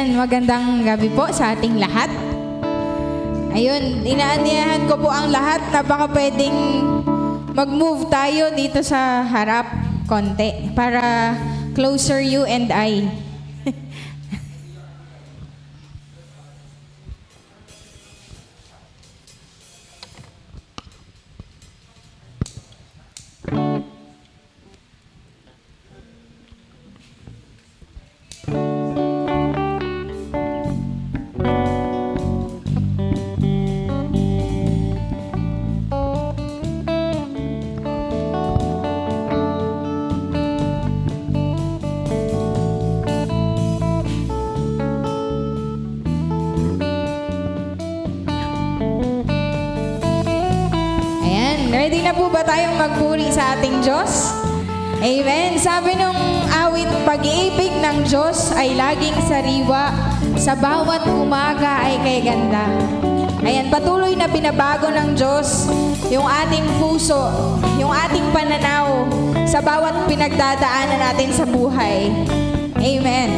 Ayan, magandang gabi po sa ating lahat. Ayun, inaanyahan ko po ang lahat na baka pwedeng mag-move tayo dito sa harap konti para closer you and I. Ready na po ba tayong magpuri sa ating Diyos? Amen. Sabi nung awit, pag-ibig ng Diyos ay laging sariwa, sa bawat umaga ay kay ganda. Ayan, patuloy na binabago ng Diyos yung ating puso, yung ating pananaw sa bawat pinagdadaanan natin sa buhay. Amen.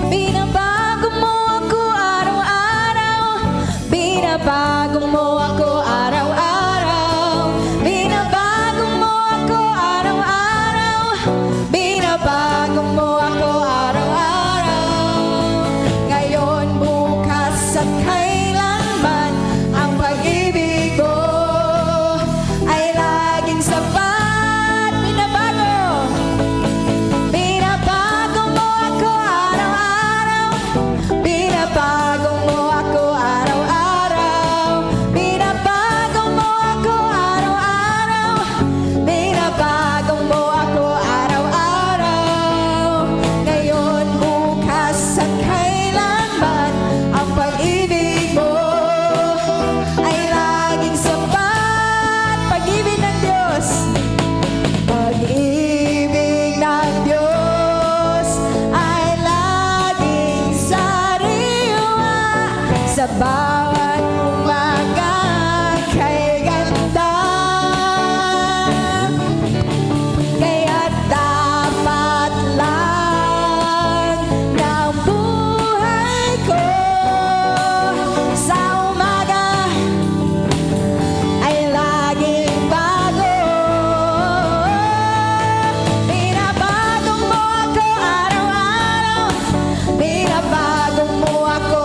Binabago mo ako araw-araw, binabago mo ako araw-araw. Bawat umaga kay ganda, kaya dapat lang ng buhay ko sa umaga ay laging bago. Binabago mo ako araw-araw, binabago mo ako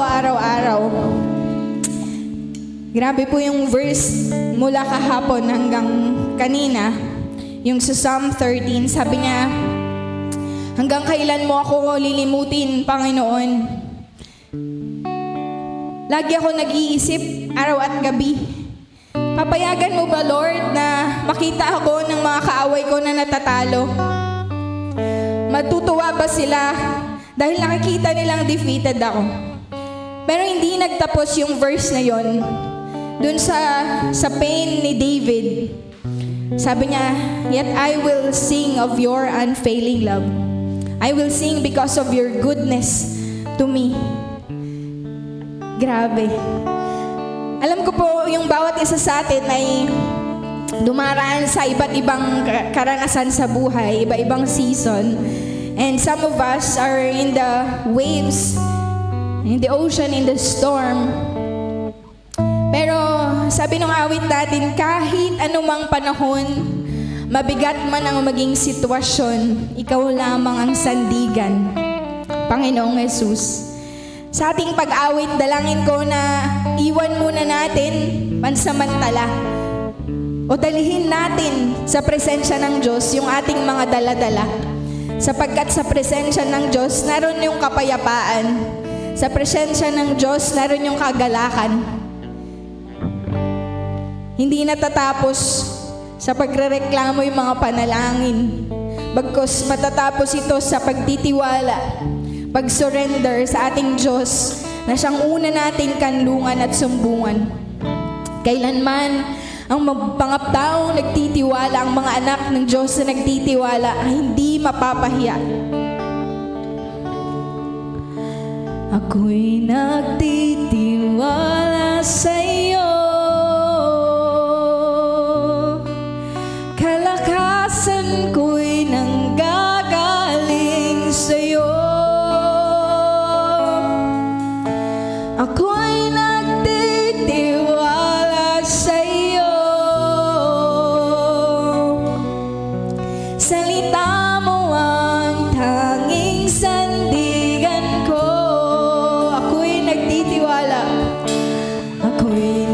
araw-araw. Grabe po yung verse mula kahapon hanggang kanina. Yung sa Psalm 13, sabi niya, hanggang kailan mo ako lilimutin, Panginoon? Lagi ako nag-iisip, araw at gabi, Papayagan mo ba, Lord, na makita ako ng mga kaaway ko na natatalo? Matutuwa ba sila dahil nakikita nilang defeated ako? Pero hindi nagtapos yung verse na yon. Dun sa pain ni David, sabi niya, "Yet I will sing of your unfailing love. I will sing because of your goodness to me." Grabe. Alam ko po, yung bawat isa sa atin ay dumaraan sa iba't ibang karanasan sa buhay, iba-ibang season. And some of us are in the waves, in the ocean, in the storm. Pero sabi ng awit natin, kahit anumang panahon, mabigat man ang maging sitwasyon, ikaw lamang ang sandigan, Panginoong Jesus. Sa ating pag-awit, dalangin ko na iwan muna natin pansamantala o dalhin natin sa presensya ng Diyos yung ating mga dala-dala. Sapagkat sa presensya ng Diyos, naroon yung kapayapaan. Sa presensya ng Diyos, naroon yung kagalakan. Hindi natatapos sa pagrereklamo yung mga panalangin. Bagkus matatapos ito sa pagtitiwala, pag-surrender sa ating Diyos na siyang una nating kanlungan at sumbungan. Kailanman ang pangaptaong nagtitiwala, ang mga anak ng Diyos na nagtitiwala ay hindi mapapahiya. Ako'y nagtitiwala sa iyo, kalakasan ko'y nanggagaling sa iyo. Ako'y nagtitiwala sa iyo. Salita mo ang tanging sandigan ko. Ako'y nagtitiwala. Ako'y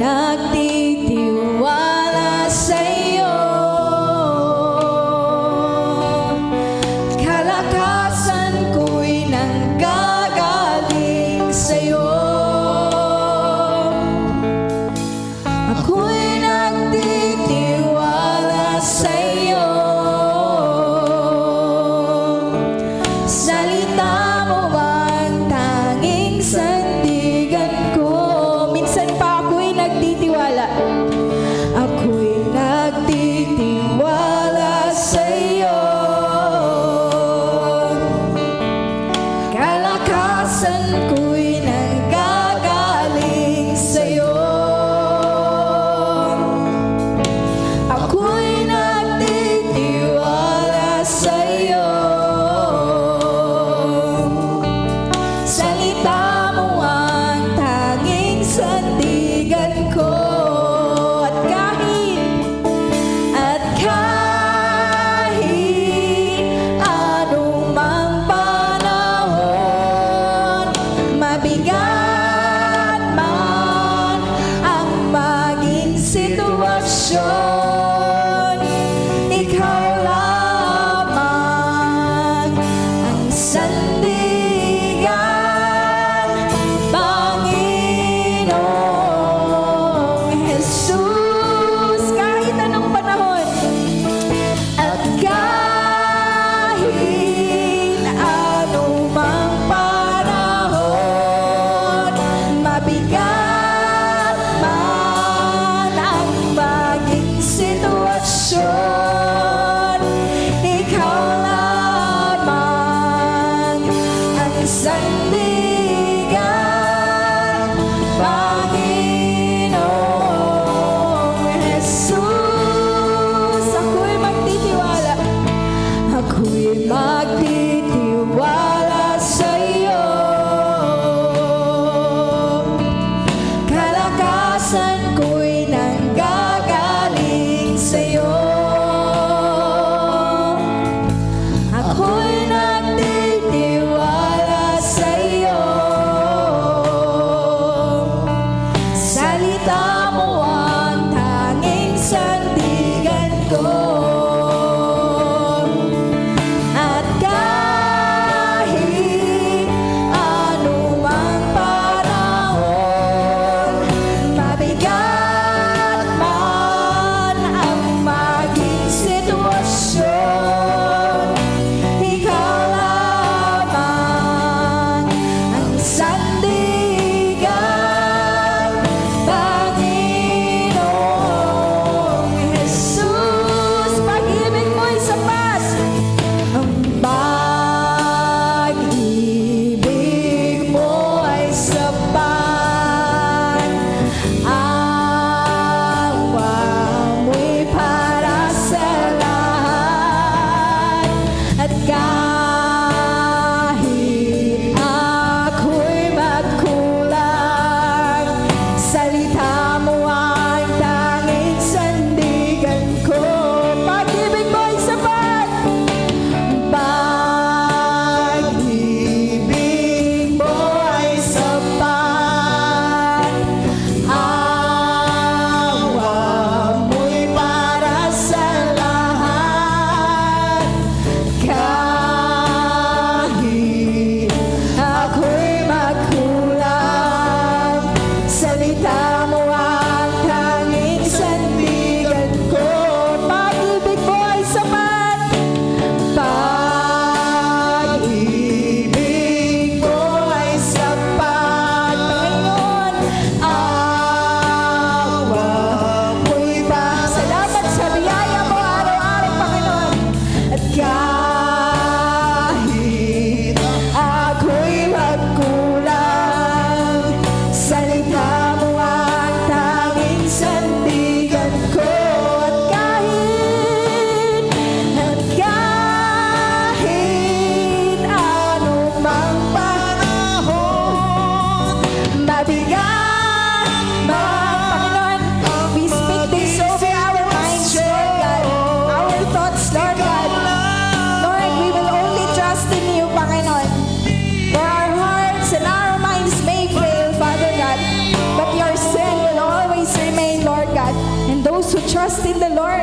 those who trust in the Lord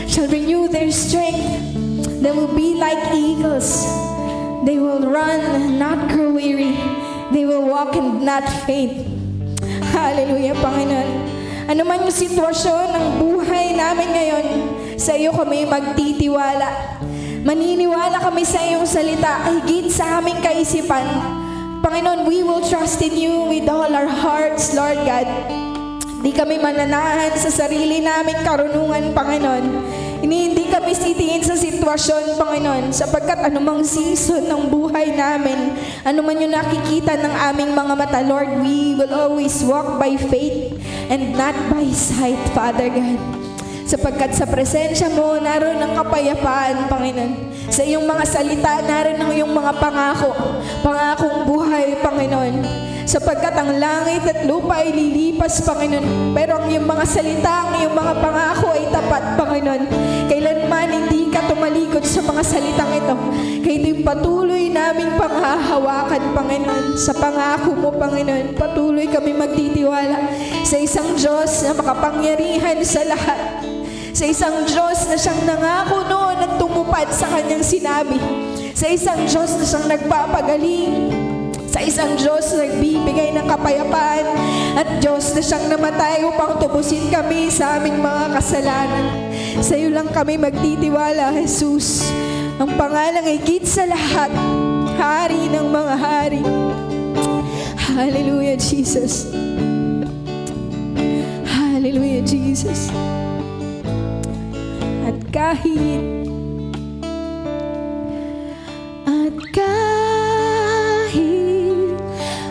shall renew their strength. They will be like eagles. They will run and not grow weary. They will walk and not faint. Hallelujah, Panginoon. Ano man yung sitwasyon ng buhay namin ngayon, sa iyo kami magtitiwala. Maniniwala kami sa iyong salita, higit sa aming kaisipan. Panginoon, we will trust in you with all our hearts, Lord God. Di kami mananahan sa sarili naming karunungan, Panginoon. Hindi kami titingin sa sitwasyon, Panginoon, sapagkat anumang season ng buhay namin, anuman yung nakikita ng aming mga mata, Lord, we will always walk by faith and not by sight, Father God. Sapagkat sa presensya mo, naroon ang kapayapaan, Panginoon. Sa iyong mga salita, naroon ang iyong mga pangako, pangakong buhay, Panginoon. Sapagkat ang langit at lupa ay lilipas, Panginoon. Pero ang iyong mga salita, ang iyong mga pangako ay tapat, Panginoon. Kailanman hindi ka tumalikod sa mga salitang ito. Kaya ito'y patuloy naming panghahawakan, Panginoon. Sa pangako mo, Panginoon, patuloy kami magtitiwala sa isang Diyos na makapangyarihan sa lahat. Sa isang Diyos na siyang nangako noon at tumupad sa kanyang sinabi. Sa isang Diyos na siyang nagpapagaling. Sa isang Diyos na nagbibigay ng kapayapaan at Diyos na siyang namatay upang tubusin kami sa aming mga kasalanan. Sa iyo lang kami magtitiwala, Jesus. Ang pangalang higit sa lahat, Hari ng mga hari. Hallelujah, Jesus. Hallelujah, Jesus. At kahit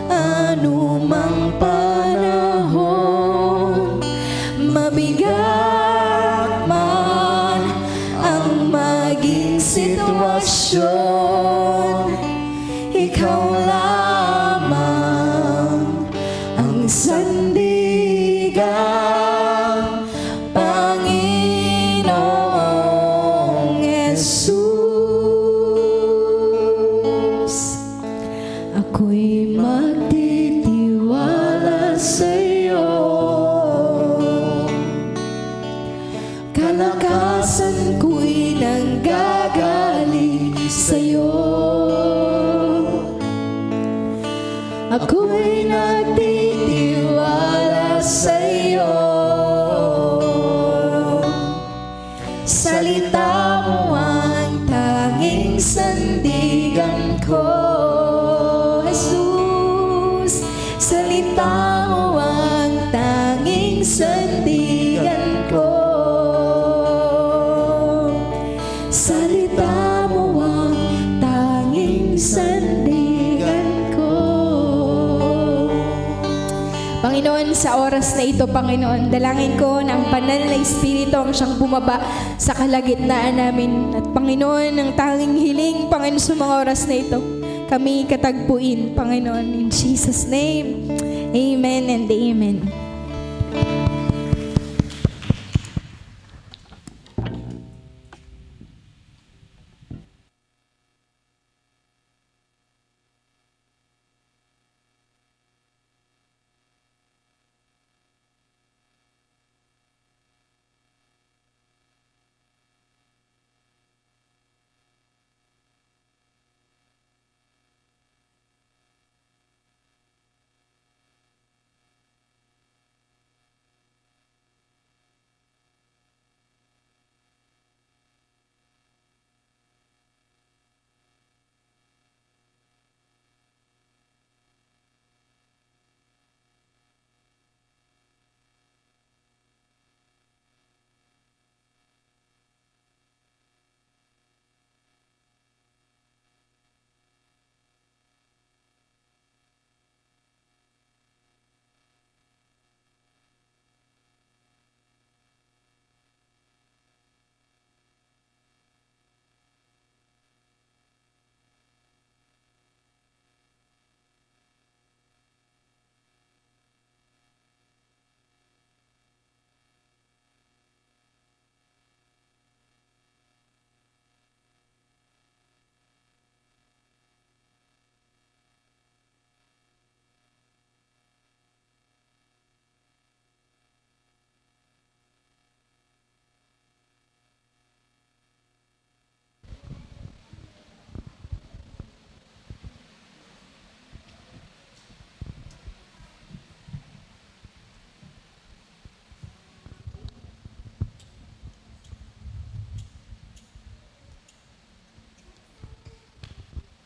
anumang panahon, mabigat man ang maging sitwasyon, ikaw lamang ang sandigan, Panginoong Jesus. Ako'y magtitiwala sa'yo, kalakasan ko'y nanggagaling sa'yo. Ako'y nagtitiwala sa'yo, salita mo ang tanging sandigan ko. Salita mo ang tanging sandigan ko. Salita mo ang tanging sandigan ko. Panginoon, sa oras na ito, Panginoon, dalangin ko na ang banal na Espiritu ang siyang bumaba sa kalagitnaan namin. At Panginoon, ang tanging hiling, Panginoon, sa mga oras na ito, kami katagpuin, Panginoon. In Jesus' name, amen and amen.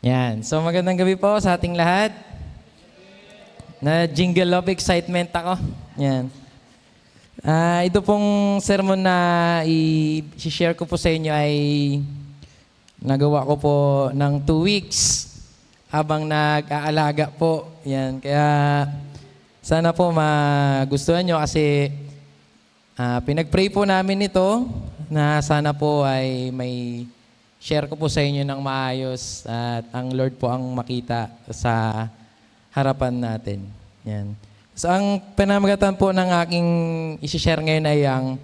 Yan. So magandang gabi po sa ating lahat. Na jingle of excitement ako. Yan. Ito pong sermon na i-share ko po sa inyo ay nagawa ko po ng 2 weeks habang nag-aalaga po. Yan. Kaya sana po magustuhan nyo kasi pinag-pray po namin ito na sana po ay may share ko po sa inyo ng maayos at ang Lord po ang makita sa harapan natin. Yan. So ang pinamagatan po ng aking isi-share ngayon ay ang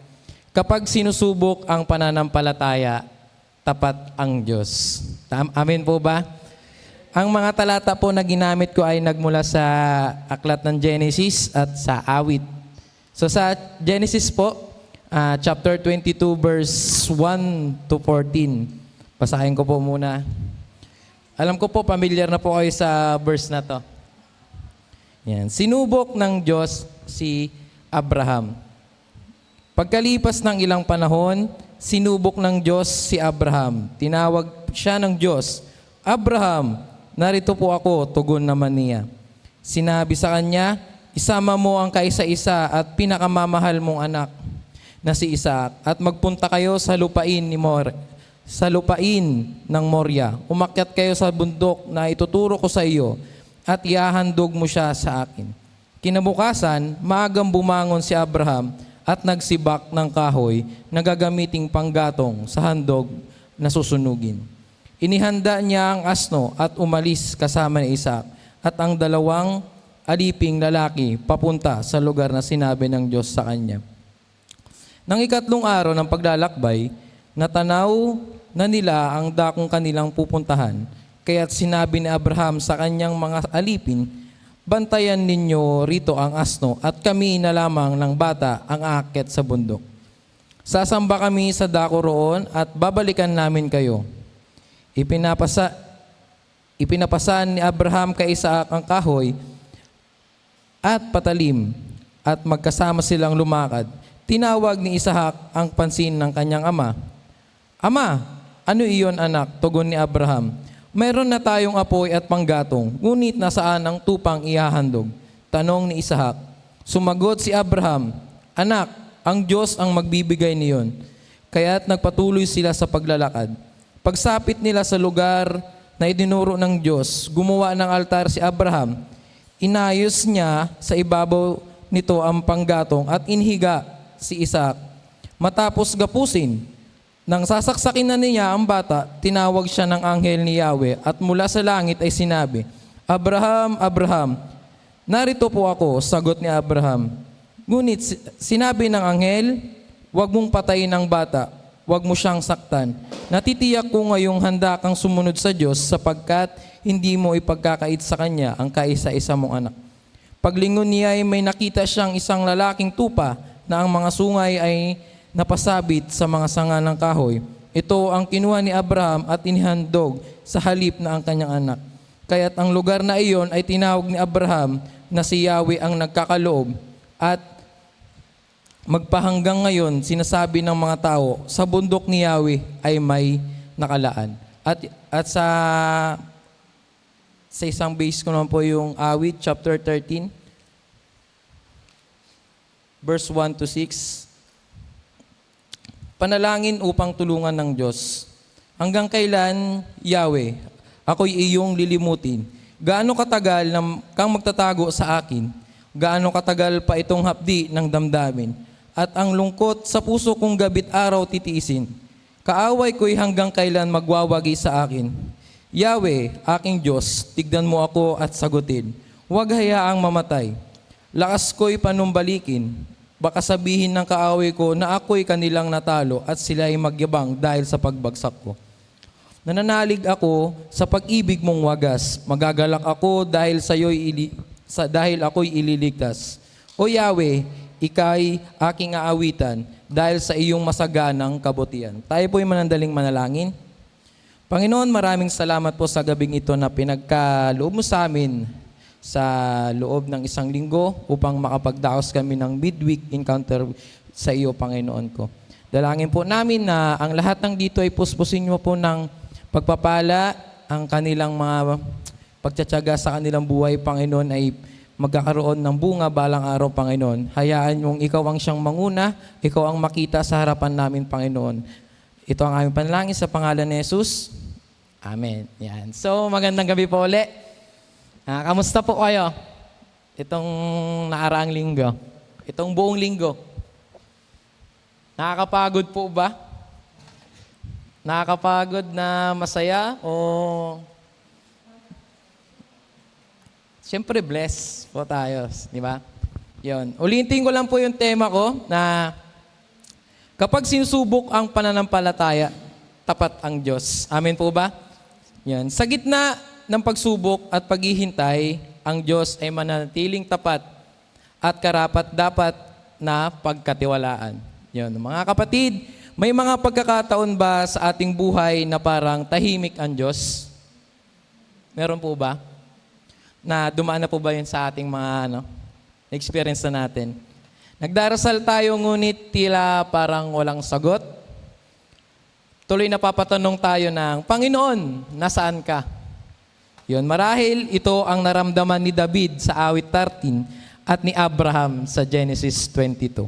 kapag sinusubok ang pananampalataya, tapat ang Diyos. Amen po ba? Ang mga talata po na ginamit ko ay nagmula sa aklat ng Genesis at sa awit. So sa Genesis po, chapter 22 verse 1 to 14. Basahin ko po muna. Alam ko po, familiar na po kayo sa verse na to. Yan. Sinubok ng Diyos si Abraham. Pagkalipas ng ilang panahon, sinubok ng Diyos si Abraham. Tinawag siya ng Diyos, Abraham, narito po ako, tugon naman niya. Sinabi sa kanya, isama mo ang kaisa-isa at pinakamamahal mong anak na si Isaac at magpunta kayo sa lupain ng Moria. Umakyat kayo sa bundok na ituturo ko sa iyo at ihahandog mo siya sa akin. Kinabukasan, maagang bumangon si Abraham at nagsibak ng kahoy na gagamiting panggatong sa handog na susunugin. Inihanda niya ang asno at umalis kasama ni Isaac at ang dalawang aliping lalaki papunta sa lugar na sinabi ng Diyos sa kanya. Nang ikatlong araw ng paglalakbay, natanaw na nila ang dakong kanilang pupuntahan. Kaya't sinabi ni Abraham sa kanyang mga alipin, bantayan ninyo rito ang asno at kami na lamang ng bata ang aakyat sa bundok. Sasamba kami sa dako roon at babalikan namin kayo. Ipinapasan ni Abraham kay Isaac ang kahoy at patalim at magkasama silang lumakad. Tinawag ni Isaac ang pansin ng kanyang ama. Ama, ano iyon anak? Tugon ni Abraham. Mayroon na tayong apoy at panggatong, ngunit nasaan ang tupang ihahandog? Tanong ni Isaac. Sumagot si Abraham, anak, ang Diyos ang magbibigay niyon. Kaya't nagpatuloy sila sa paglalakad. Pagsapit nila sa lugar na itinuro ng Diyos, gumawa ng altar si Abraham. Inayos niya sa ibabaw nito ang panggatong at inhiga si Isaac. Matapos gapusin, nang sasaksakin na niya ang bata, tinawag siya ng anghel ni Yahweh at mula sa langit ay sinabi, Abraham, Abraham, narito po ako, sagot ni Abraham. Ngunit sinabi ng anghel, huwag mong patayin ang bata, huwag mo siyang saktan. Natitiyak ko ngayong handa kang sumunod sa Diyos sapagkat hindi mo ipagkakait sa Kanya ang kaisa-isa mong anak. Paglingon niya ay may nakita siyang isang lalaking tupa na ang mga sungay ay napasabit sa mga sanga ng kahoy. Ito ang kinuha ni Abraham at inihandog sa halip na ang kanyang anak. Kaya't ang lugar na iyon ay tinawag ni Abraham na si Yahweh ang nagkakaloob at magpahanggang ngayon sinasabi ng mga tao sa bundok ni Yahweh ay may nakalaan. At sa isang base ko naman po yung awit chapter 13 verse 1 to 6. Panalangin upang tulungan ng Diyos. Hanggang kailan, Yahweh, ako'y iyong lilimutin? Gaano katagal kang magtatago sa akin? Gaano katagal pa itong hapdi ng damdamin? At ang lungkot sa puso kong gabit araw titiisin. Kaaway ko'y hanggang kailan magwawagi sa akin? Yahweh, aking Diyos, tignan mo ako at sagutin. Huwag hayaang mamatay. Lakas ko'y panumbalikin. Baka sabihin ng kaaway ko na ako'y kanilang natalo at sila'y magyabang dahil sa pagbagsak ko. Nananalig ako sa pag-ibig mong wagas. Magagalak ako dahil dahil ako'y ililigtas. O Yahweh, ika'y aking aawitan dahil sa iyong masaganang kabutihan. Tayo po'y manandaling manalangin. Panginoon, maraming salamat po sa gabing ito na pinagkaloob mo sa amin sa loob ng isang linggo upang makapagdaos kami ng midweek encounter sa iyo, Panginoon ko. Dalangin po namin na ang lahat ng dito ay puspusin mo po ng pagpapala ang kanilang mga pagtsatsaga sa kanilang buhay, Panginoon, ay magkakaroon ng bunga balang araw, Panginoon. Hayaan mong ikaw ang siyang manguna, ikaw ang makita sa harapan namin, Panginoon. Ito ang aming panalangin sa pangalan ni Jesus. Amen. Yan. So, magandang gabi po ulit. Kamusta po kayo? Itong naaraang linggo. Itong buong linggo. Nakakapagod po ba? Nakakapagod na masaya o siyempre bless po tayo, di ba? Yun. Ulitin ko lang po yung tema ko na kapag sinusubok ang pananampalataya, tapat ang Diyos. Amen po ba? Yan. Sa gitna ng pagsubok at paghihintay, ang Diyos ay mananatiling tapat at karapat-dapat na pagkatiwalaan. Yan. Mga kapatid, may mga pagkakataon ba sa ating buhay na parang tahimik ang Diyos? Meron po ba? Na dumaan na po ba yun sa ating mga experience na natin? Nagdarasal tayo ngunit tila parang walang sagot. Tuloy napapatanong tayo ng, Panginoon, nasaan ka? Yun, marahil ito ang naramdaman ni David sa awit 13 at ni Abraham sa Genesis 22.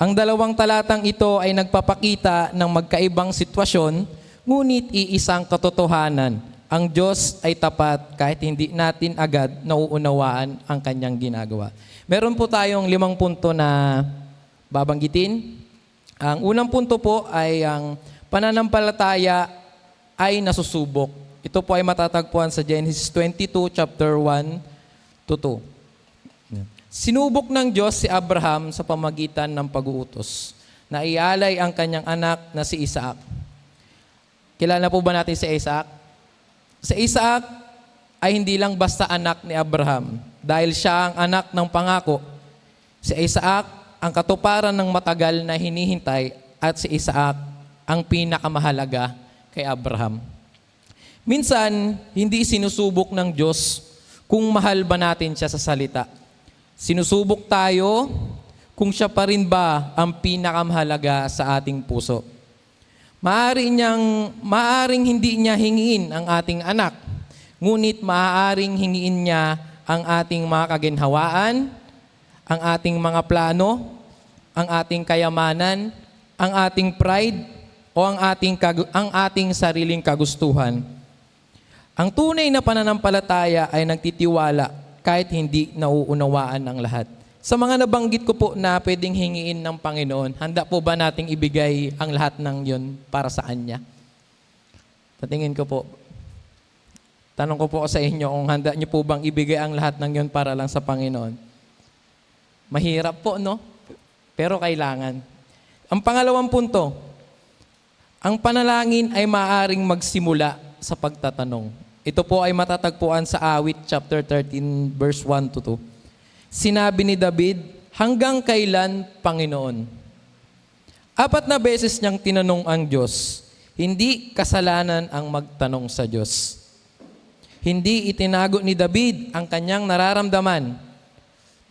Ang dalawang talatang ito ay nagpapakita ng magkaibang sitwasyon, ngunit iisang katotohanan. Ang Diyos ay tapat kahit hindi natin agad nauunawaan ang kanyang ginagawa. Meron po tayong 5 punto na babanggitin. Ang unang punto po ay ang pananampalataya ay nasusubok. Ito po ay matatagpuan sa Genesis 22, chapter 1 to 2. Sinubok ng Diyos si Abraham sa pamagitan ng pag-uutos na ialay ang kanyang anak na si Isaac. Kilala po ba natin si Isaac? Si Isaac ay hindi lang basta anak ni Abraham dahil siya ang anak ng pangako. Si Isaac ang katuparan ng matagal na hinihintay at si Isaac ang pinakamahalaga kay Abraham. Minsan, hindi sinusubok ng Diyos kung mahal ba natin siya sa salita. Sinusubok tayo kung siya pa rin ba ang pinakamahalaga sa ating puso. Maaring hindi niya hingiin ang ating anak, ngunit maaaring hingiin niya ang ating mga kaginhawaan, ang ating mga plano, ang ating kayamanan, ang ating pride, o ang ating sariling kagustuhan. Ang tunay na pananampalataya ay nagtitiwala kahit hindi nauunawaan ng lahat. Sa mga nabanggit ko po na pwedeng hingiin ng Panginoon, handa po ba nating ibigay ang lahat ng yun para sa Kanya? Tatingin ko po. Tanong ko po sa inyo kung handa niyo po bang ibigay ang lahat ng yun para lang sa Panginoon. Mahirap po, no? Pero kailangan. Ang pangalawang punto, ang panalangin ay maaaring magsimula sa pagtatanong. Ito po ay matatagpuan sa awit chapter 13 verse 1 to 2. Sinabi ni David, hanggang kailan, Panginoon? 4 na beses niyang tinanong ang Diyos. Hindi kasalanan ang magtanong sa Diyos. Hindi itinago ni David ang kanyang nararamdaman.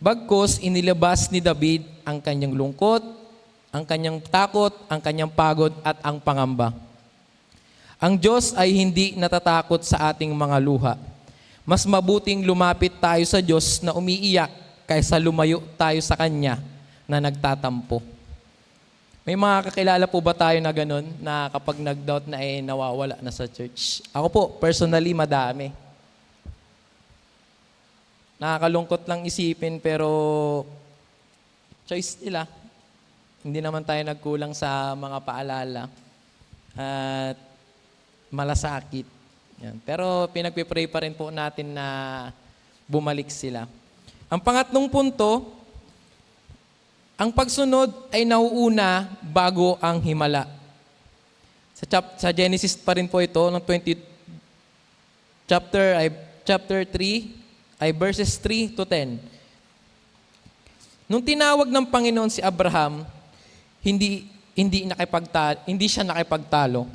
Bagkus inilabas ni David ang kanyang lungkot, ang kanyang takot, ang kanyang pagod at ang pangamba. Ang Diyos ay hindi natatakot sa ating mga luha. Mas mabuting lumapit tayo sa Diyos na umiiyak kaysa lumayo tayo sa Kanya na nagtatampo. May mga kakilala po ba tayo na ganun na kapag nag-doubt na nawawala na sa church? Ako po, personally, madami. Nakakalungkot lang isipin pero choice nila. Hindi naman tayo nagkulang sa mga paalala at malasakit. Yan. Pero pinagpipray pa rin po natin na bumalik sila. Ang pangatlong punto, ang pagsunod ay nauuna bago ang himala. Sa Genesis pa rin po ito, ng chapter 3, ay verses 3 to 10. Nung tinawag ng Panginoon si Abraham, hindi siya nakipagtalo.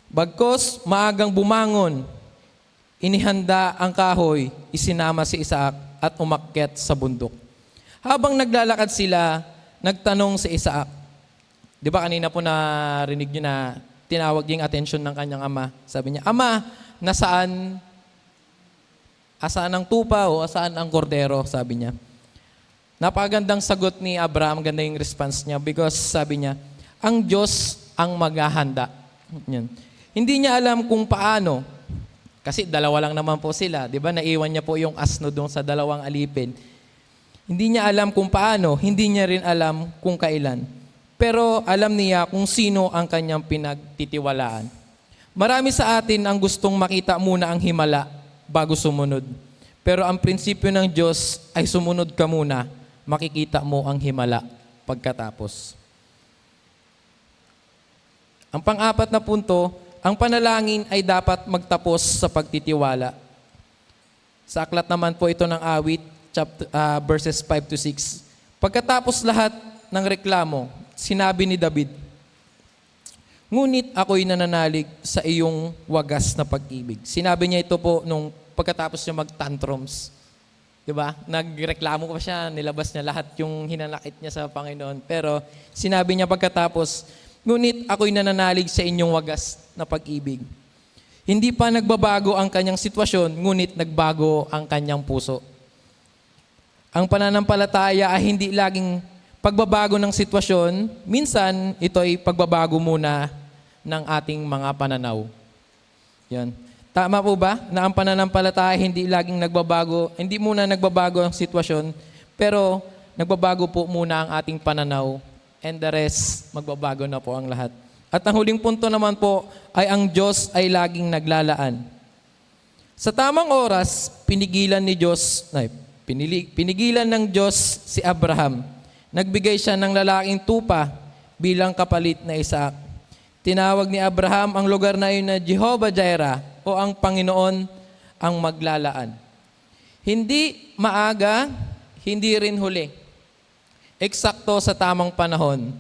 Bagkos maagang bumangon, inihanda ang kahoy, isinama si Isaac at umakyat sa bundok. Habang naglalakad sila, nagtanong si Isaac. Di ba kanina po narinig niyo na tinawag yung atensyon ng kanyang ama? Sabi niya, Ama, nasaan asaan ang tupa o asaan ang kordero, sabi niya. Napakagandang sagot ni Abraham, ganda yung response niya because sabi niya, ang Diyos ang maghahanda. Yan. Hindi niya alam kung paano, kasi dalawa lang naman po sila, di ba? Naiwan niya po yung asno doon sa dalawang alipin. Hindi niya alam kung paano, hindi niya rin alam kung kailan. Pero alam niya kung sino ang kanyang pinagtitiwalaan. Marami sa atin ang gustong makita muna ang himala bago sumunod. Pero ang prinsipyo ng Diyos ay sumunod ka muna, makikita mo ang himala pagkatapos. Ang pang-apat na punto, ang panalangin ay dapat magtapos sa pagtitiwala. Sa aklat naman po ito ng awit, verses 5 to 6. Pagkatapos lahat ng reklamo, sinabi ni David, ngunit ako'y nananalig sa iyong wagas na pag-ibig. Sinabi niya ito po nung pagkatapos niya mag-tantrums. Diba? Nagreklamo pa siya, nilabas niya lahat yung hinanakit niya sa Panginoon. Pero sinabi niya pagkatapos, ngunit ako'y nananalig sa inyong wagas na pag-ibig. Hindi pa nagbabago ang kanyang sitwasyon, ngunit nagbago ang kanyang puso. Ang pananampalataya ay hindi laging pagbabago ng sitwasyon, minsan ito ay pagbabago muna ng ating mga pananaw. Yan. Tama po ba na ang pananampalataya hindi laging nagbabago, hindi muna nagbabago ang sitwasyon, pero nagbabago po muna ang ating pananaw and the rest, magbabago na po ang lahat. At ang huling punto naman po ay ang Diyos ay laging naglalaan. Sa tamang oras, pinigilan ng Diyos si Abraham. Nagbigay siya ng lalaking tupa bilang kapalit na Isaac. Tinawag ni Abraham ang lugar na iyon na Jehovah Jireh o ang Panginoon ang maglalaan. Hindi maaga, hindi rin huli. Eksakto sa tamang panahon.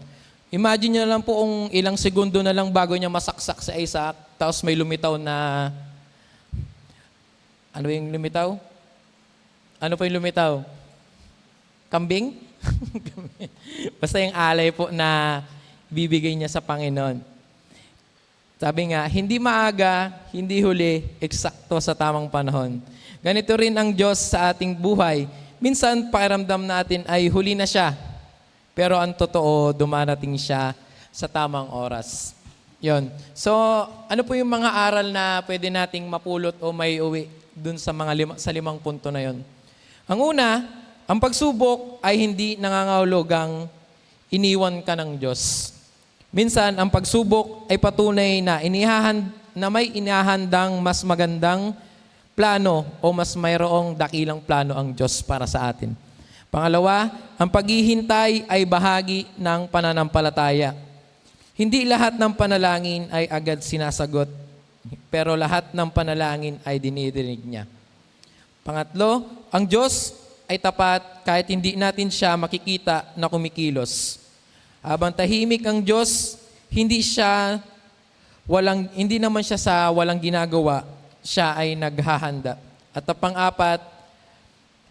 Imagine nyo lang po kung ilang segundo na lang bago niya masaksak sa Isaac, tapos may lumitaw na, ano yung lumitaw? Ano po yung lumitaw? Kambing? Basta yung alay po na bibigay niya sa Panginoon. Sabi nga, hindi maaga, hindi huli, eksakto sa tamang panahon. Ganito rin ang Diyos sa ating buhay. Minsan, pakiramdam natin ay huli na siya. Pero ang totoo, dumarating siya sa tamang oras. Yon. So, ano po yung mga aral na pwede nating mapulot o may uwi dun sa sa limang punto na yon? Ang una, ang pagsubok ay hindi nangangahulugang iniwan ka ng Diyos. Minsan, ang pagsubok ay patunay na may inihahandang mas magandang plano o mas mayroong dakilang plano ang Diyos para sa atin. Pangalawa, ang paghihintay ay bahagi ng pananampalataya. Hindi lahat ng panalangin ay agad sinasagot, pero lahat ng panalangin ay dinidinig niya. Pangatlo, ang Diyos ay tapat kahit hindi natin siya makikita na kumikilos. Habang tahimik ang Diyos, hindi naman siya sa walang ginagawa, siya ay naghahanda. At ang pang-apat,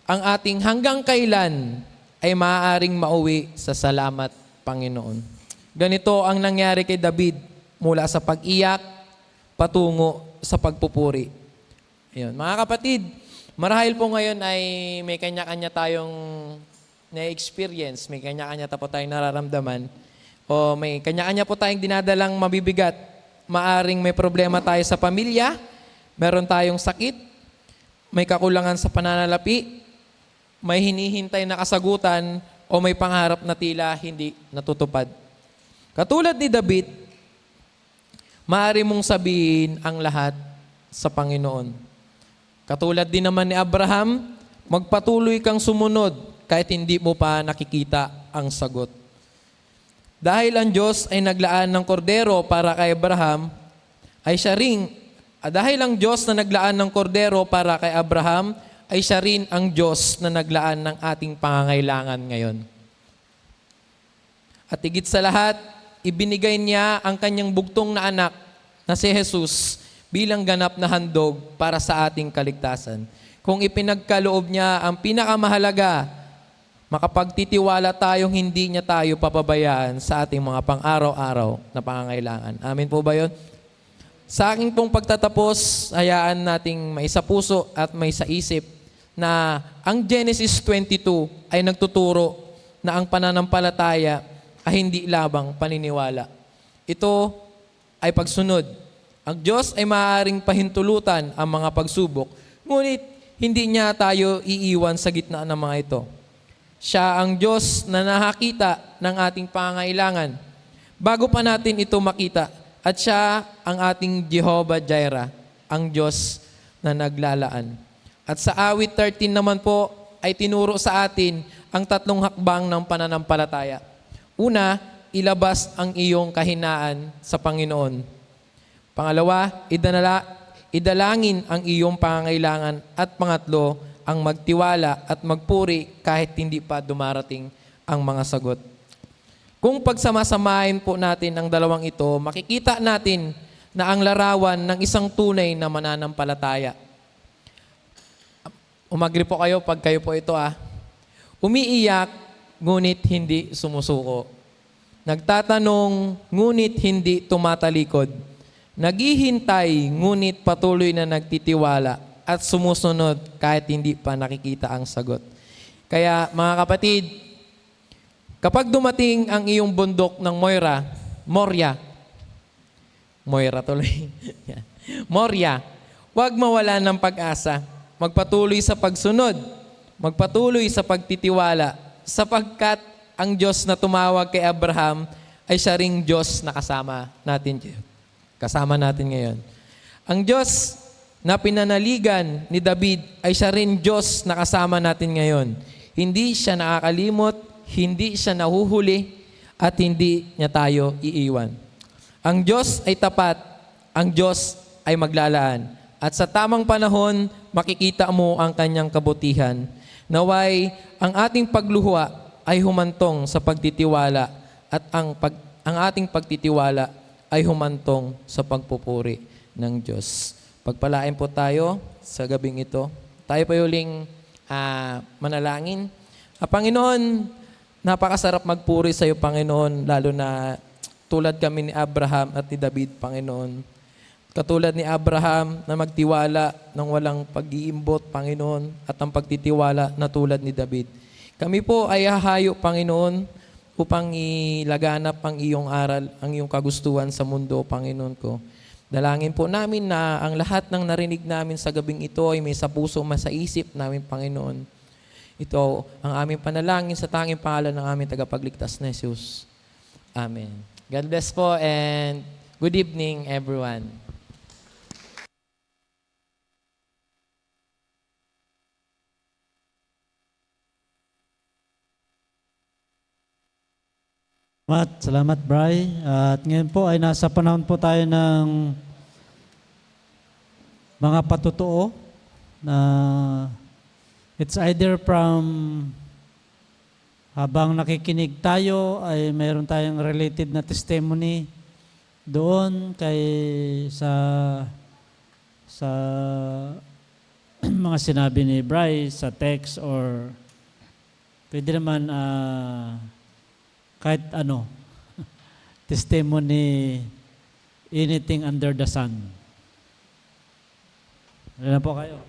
ang ating hanggang kailan ay maaaring mauwi sa salamat, Panginoon. Ganito ang nangyari kay David mula sa pag-iyak patungo sa pagpupuri. Ayun. Mga kapatid, marahil po ngayon ay may kanya-kanya tayong na-experience, may kanya-kanya po tayong nararamdaman, o may kanya-kanya po tayong dinadalang mabibigat. Maaring may problema tayo sa pamilya, meron tayong sakit, may kakulangan sa pananalapi, may hinihintay na kasagutan, o may pangarap na tila hindi natutupad. Katulad ni David, maaari mong sabihin ang lahat sa Panginoon. Katulad din naman ni Abraham, magpatuloy kang sumunod kahit hindi mo pa nakikita ang sagot. Dahil ang Diyos ay naglaan ng kordero para kay Abraham, dahil ang Diyos na naglaan ng kordero para kay Abraham, ay siya rin ang Diyos na naglaan ng ating pangangailangan ngayon. At higit sa lahat, ibinigay niya ang kanyang bugtong na anak na si Jesus bilang ganap na handog para sa ating kaligtasan. Kung ipinagkaloob niya ang pinakamahalaga, makapagtitiwala tayong hindi niya tayo papabayaan sa ating mga pang-araw-araw na pangangailangan. Amin po ba yun? Sa aking pong pagtatapos, hayaan nating may sa puso at may sa isip na ang Genesis 22 ay nagtuturo na ang pananampalataya ay hindi labang paniniwala. Ito ay pagsunod. Ang Diyos ay maaaring pahintulutan ang mga pagsubok, ngunit hindi niya tayo iiwan sa gitna ng mga ito. Siya ang Diyos na nakakita ng ating pangangailangan bago pa natin ito makita, at siya ang ating Jehovah Jireh, ang Diyos na naglalaan. At sa awit 13 naman po ay tinuro sa atin ang tatlong hakbang ng pananampalataya. Una, ilabas ang iyong kahinaan sa Panginoon. Pangalawa, idalangin ang iyong pangangailangan. At pangatlo, ang magtiwala at magpuri kahit hindi pa dumarating ang mga sagot. Kung pagsamasamahin po natin ang dalawang ito, makikita natin na ang larawan ng isang tunay na mananampalataya. Umagri po kayo pag kayo po ito Umiiyak, ngunit hindi sumusuko. Nagtatanong, ngunit hindi tumatalikod. Naghihintay, ngunit patuloy na nagtitiwala at sumusunod kahit hindi pa nakikita ang sagot. Kaya mga kapatid, kapag dumating ang iyong bundok ng Moria, huwag mawala ng pag-asa. Magpatuloy sa pagsunod, magpatuloy sa pagtitiwala, sapagkat ang Diyos na tumawag kay Abraham ay siya ring Diyos na kasama natin ngayon. Ang Diyos na pinanaligan ni David ay siya rin Diyos na kasama natin ngayon. Hindi siya nakakalimot, hindi siya nahuhuli, at hindi niya tayo iiwan. Ang Diyos ay tapat, ang Diyos ay maglalaan. At sa tamang panahon, makikita mo ang kanyang kabutihan. Naway, ang ating pagluha ay humantong sa pagtitiwala at ang ating pagtitiwala ay humantong sa pagpupuri ng Diyos. Pagpalain po tayo sa gabing ito. Tayo pa yuling manalangin. Panginoon, napakasarap magpuri sa iyo, Panginoon, lalo na tulad kami ni Abraham at ni David, Panginoon. Katulad ni Abraham na magtiwala ng walang pag-iimbot, Panginoon, at ang pagtitiwala na tulad ni David. Kami po ay hahayo, Panginoon, upang ilaganap ang iyong aral, ang iyong kagustuhan sa mundo, Panginoon ko. Dalangin po namin na ang lahat ng narinig namin sa gabing ito ay may sa puso, sa isip namin, Panginoon. Ito ang aming panalangin sa tanging pangalan ng aming tagapagligtas na Jesus. Amen. God bless po and good evening, everyone. Salamat, Bri. At ngayon po ay nasa panahon po tayo ng mga patotoo na it's either from habang nakikinig tayo ay mayroon tayong related na testimony doon kay sa mga sinabi ni Bri sa text, or pwede naman kahit testimony, anything under the sun. Ano po kayo?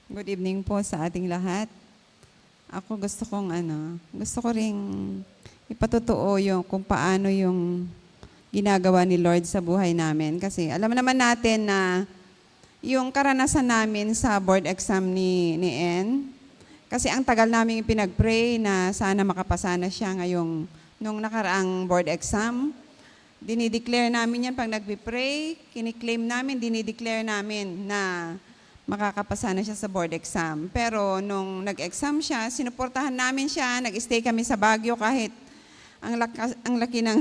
Good evening po sa ating lahat. Ako gusto ko ring ipatotoo yung kung paano yung ginagawa ni Lord sa buhay namin. Kasi alam naman natin na yung karanasan namin sa board exam ni En, kasi ang tagal namin pinag-pray na sana makapasa na siya nung nakaraang board exam. Dinideclare namin yan pag nagpipray, kiniklaim namin, dinideclare namin na makakapasa na siya sa board exam. Pero nung nag-exam siya, sinuportahan namin siya, nag-stay kami sa Baguio kahit ang laki ng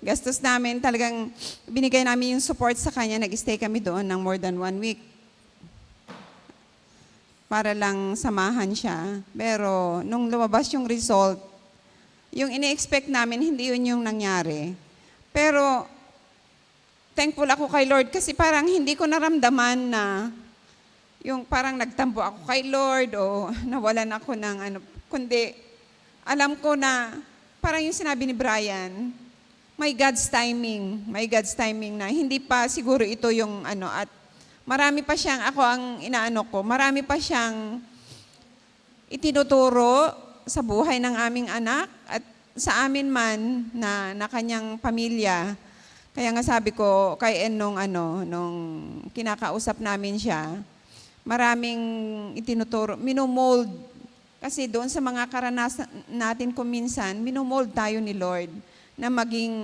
gastos namin. Talagang binigay namin yung support sa kanya, nag-stay kami doon ng more than 1 week para lang samahan siya. Pero nung lumabas yung result, yung ini-expect namin, hindi yun yung nangyari. Pero thankful ako kay Lord kasi parang hindi ko naramdaman na yung parang nagtampo ako kay Lord o nawalan ako ng ano, kundi alam ko na parang yung sinabi ni Brian, may God's timing na hindi pa siguro ito yung ano, at marami pa siyang, ako ang inaano ko, marami pa siyang itinuturo sa buhay ng aming anak at sa amin man na kanyang pamilya. Kaya nga sabi ko kay En nung kinakausap namin siya, maraming itinuturo, minomold. Kasi doon sa mga karanasan natin kung minsan, minomold tayo ni Lord na maging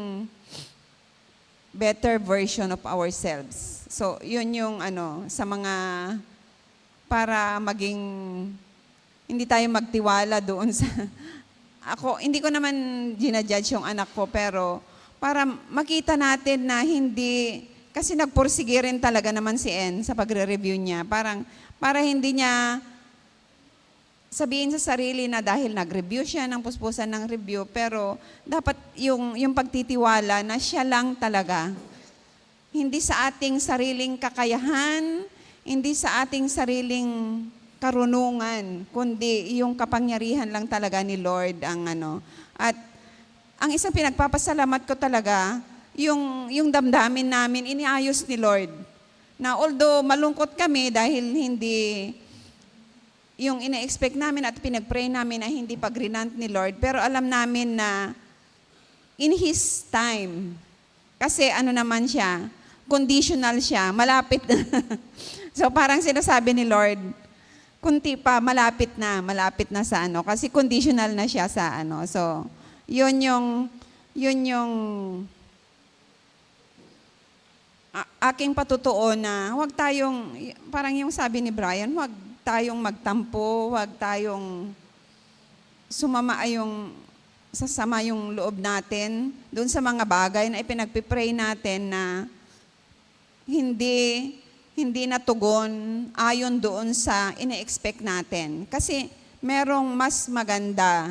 better version of ourselves. So, yun yung sa mga, para maging, hindi tayo magtiwala doon sa, ako, hindi ko naman ginajudge yung anak ko, pero para makita natin na hindi, kasi nagpursige rin talaga naman si En sa pagre-review niya. Para hindi niya sabihin sa sarili na dahil nag-review siya ng puspusan ng review, pero dapat yung pagtitiwala na siya lang talaga. Hindi sa ating sariling kakayahan, hindi sa ating sariling karunungan, kundi yung kapangyarihan lang talaga ni Lord ang At ang isang pinagpapasalamat ko talaga, yung damdamin namin, iniayos ni Lord. Na although malungkot kami dahil hindi yung ina-expect namin at pinag-pray namin na hindi pag-grant ni Lord, pero alam namin na in His time, kasi naman siya, conditional siya, malapit na. So parang sinasabi ni Lord, kunti pa, malapit na sa kasi conditional na siya sa So, yun yung aking patutuo na huwag tayong, parang yung sabi ni Brian, huwag tayong magtampo, huwag tayong sasama yung loob natin doon sa mga bagay na ipinagpipray natin na hindi natugon ayon doon sa ine-expect natin. Kasi merong mas maganda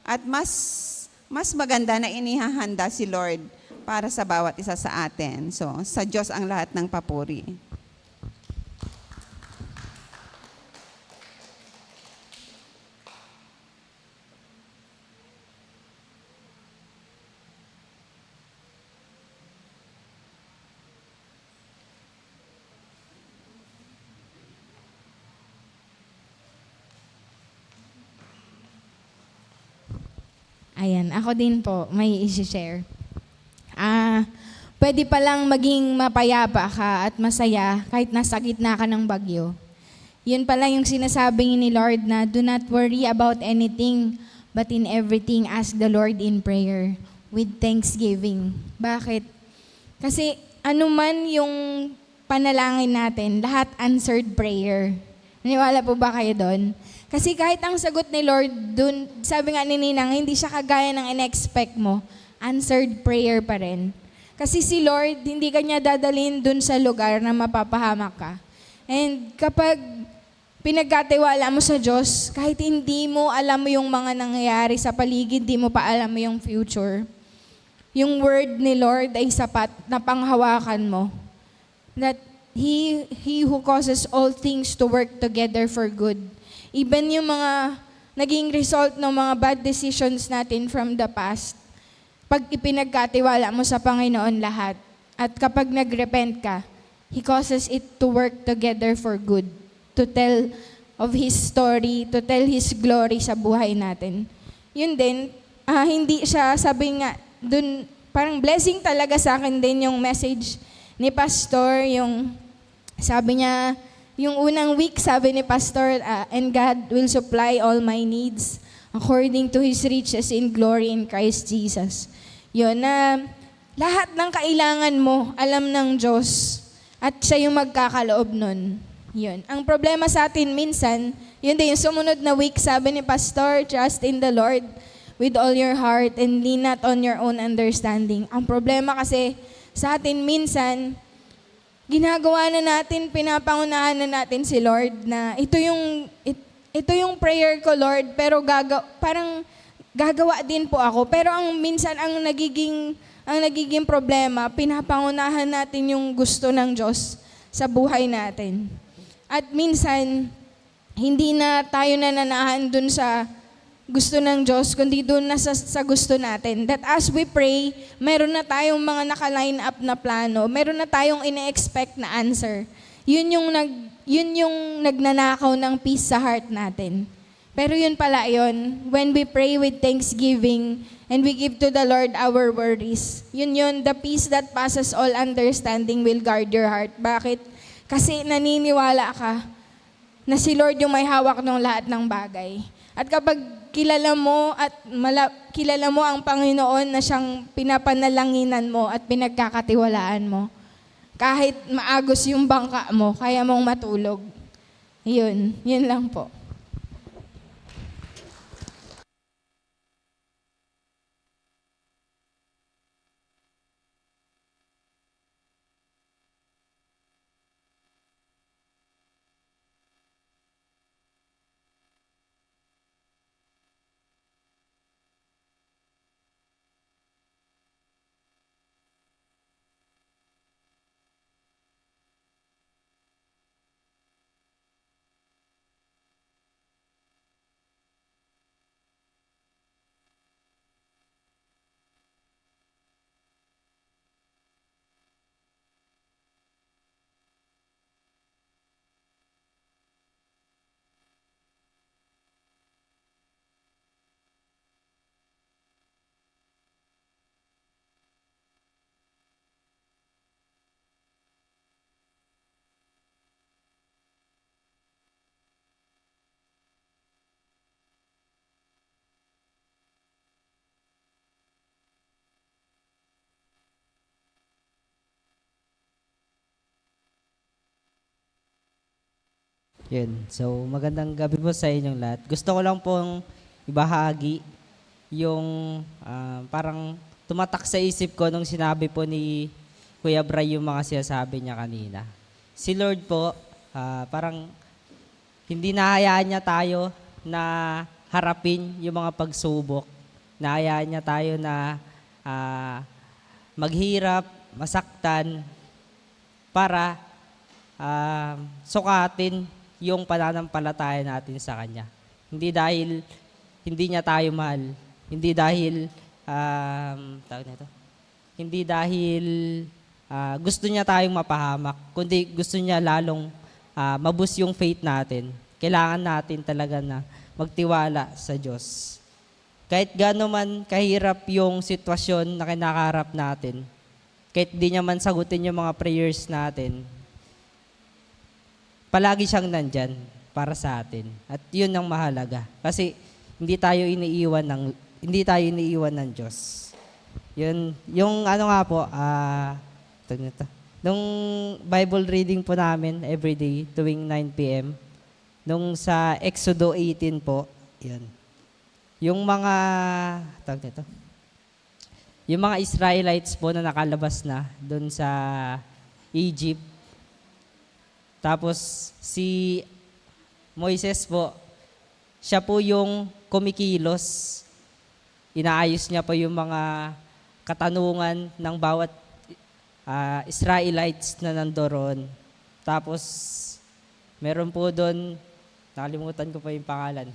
at mas maganda na inihahanda si Lord para sa bawat isa sa atin. So, sa Diyos ang lahat ng papuri. Ayan, ako din po, may isi-share. Pwede palang maging mapayapa ka at masaya kahit nasa gitna ka ng bagyo. Yun pala yung sinasabi ni Lord na, do not worry about anything, but in everything ask the Lord in prayer with thanksgiving. Bakit? Kasi anuman yung panalangin natin, lahat answered prayer. Naniwala po ba kayo doon? Kasi kahit ang sagot ni Lord dun, sabi nga ni Ninang, hindi siya kagaya ng in-expect mo, answered prayer pa rin. Kasi si Lord, hindi kanya dadalhin dun sa lugar na mapapahamak ka. And kapag pinagkatiwala mo sa Diyos, kahit hindi mo alam mo yung mga nangyayari sa paligid, hindi mo pa alam mo yung future, yung word ni Lord ay sapat na panghawakan mo. That He who causes all things to work together for good. Even yung mga naging result ng mga bad decisions natin from the past, pag ipinagkatiwala mo sa Panginoon lahat, at kapag nagrepent ka, He causes it to work together for good, to tell of His story, to tell His glory sa buhay natin. Yun din, hindi siya, sabi nga, dun, parang blessing talaga sa akin din yung message ni Pastor, yung sabi niya, yung unang week, sabi ni Pastor, and God will supply all my needs according to His riches in glory in Christ Jesus. Yun na lahat ng kailangan mo, alam ng Diyos, at siya yung magkakaloob nun. Yun. Ang problema sa atin minsan, yun din, yung sumunod na week, sabi ni Pastor, trust in the Lord with all your heart and lean not on your own understanding. Ang problema kasi sa atin minsan, ginagawa na natin, pinapangunahan na natin si Lord na ito yung prayer ko, Lord, pero parang gagawa din po ako. Pero minsan ang nagiging problema, pinapangunahan natin yung gusto ng Diyos sa buhay natin. At minsan, hindi na tayo nananahan dun sa gusto ng Diyos, kundi dun na sa gusto natin. That as we pray, meron na tayong mga naka-line up na plano, meron na tayong ine-expect na answer. Yun yung nagnanakaw ng peace sa heart natin. Pero yun pala yun, when we pray with thanksgiving and we give to the Lord our worries, yun, the peace that passes all understanding will guard your heart. Bakit? Kasi naniniwala ka na si Lord yung may hawak ng lahat ng bagay. At kapag kilala mo ang Panginoon na siyang pinapanalanginan mo at pinagkakatiwalaan mo, kahit maagos yung bangka mo, kaya mong matulog. Yun lang po. Yun. So, magandang gabi po sa inyong lahat. Gusto ko lang pong ibahagi yung parang tumatak sa isip ko nung sinabi po ni Kuya Bray yung mga sinasabi niya kanina. Si Lord po, parang hindi nahayaan niya tayo na harapin yung mga pagsubok. Nahayaan niya tayo na maghirap, masaktan, para sukatin yung pananampalataya natin sa Kanya. Hindi dahil hindi niya tayo mahal, hindi dahil tawag nito, hindi dahil gusto niya tayong mapahamak, kundi gusto niya lalong maboost yung faith natin. Kailangan natin talaga na magtiwala sa Diyos. Kahit gaano man kahirap yung sitwasyon na kinakaharap natin, kahit di niya man sagutin yung mga prayers natin, palagi siyang nandyan para sa atin. At yun ang mahalaga. Kasi hindi tayo iniiwan ng Diyos. Yun, yung ano nga po, nung Bible reading po namin everyday tuwing 9 p.m., nung sa Exodo 18 po, yun. Yung mga, yung mga Israelites po na nakalabas na doon sa Egypt. Tapos si Moises po, siya po yung kumikilos. Inaayos niya po yung mga katanungan ng bawat Israelites na nandoon. Tapos meron po doon, nakalimutan ko pa yung pangalan,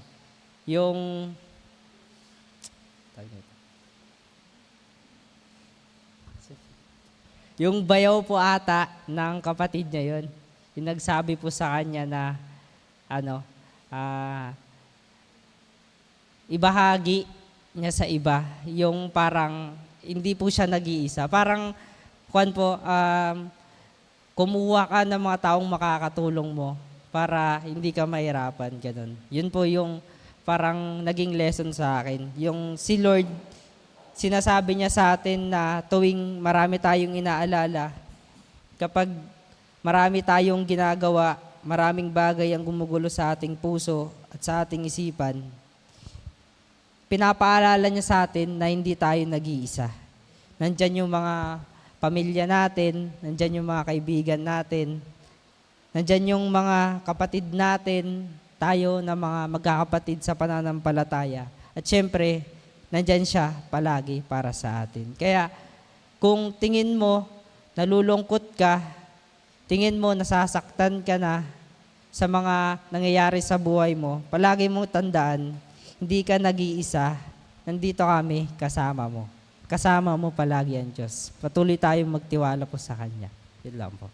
yung bayaw po ata ng kapatid niya yun. Yung nagsabi po sa kanya na ibahagi niya sa iba, yung parang hindi po siya nag-iisa. Parang kumuha ka ng mga taong makakatulong mo para hindi ka mahirapan, ganun. Yun po yung parang naging lesson sa akin. Yung si Lord, sinasabi niya sa atin na tuwing marami tayong inaalala, kapag marami tayong ginagawa, maraming bagay ang gumugulo sa ating puso at sa ating isipan, pinapaalala niya sa atin na hindi tayo nag-iisa. Nandyan yung mga pamilya natin, nandyan yung mga kaibigan natin, nandyan yung mga kapatid natin, tayo na mga magkakapatid sa pananampalataya. At syempre, nandyan siya palagi para sa atin. Kaya kung tingin mo nalulungkot ka, tingin mo nasasaktan ka na sa mga nangyayari sa buhay mo, palagi mong tandaan, hindi ka nag-iisa, nandito kami kasama mo. Kasama mo palagi ang Diyos. Patuloy tayong magtiwala po sa Kanya. Yun lang po.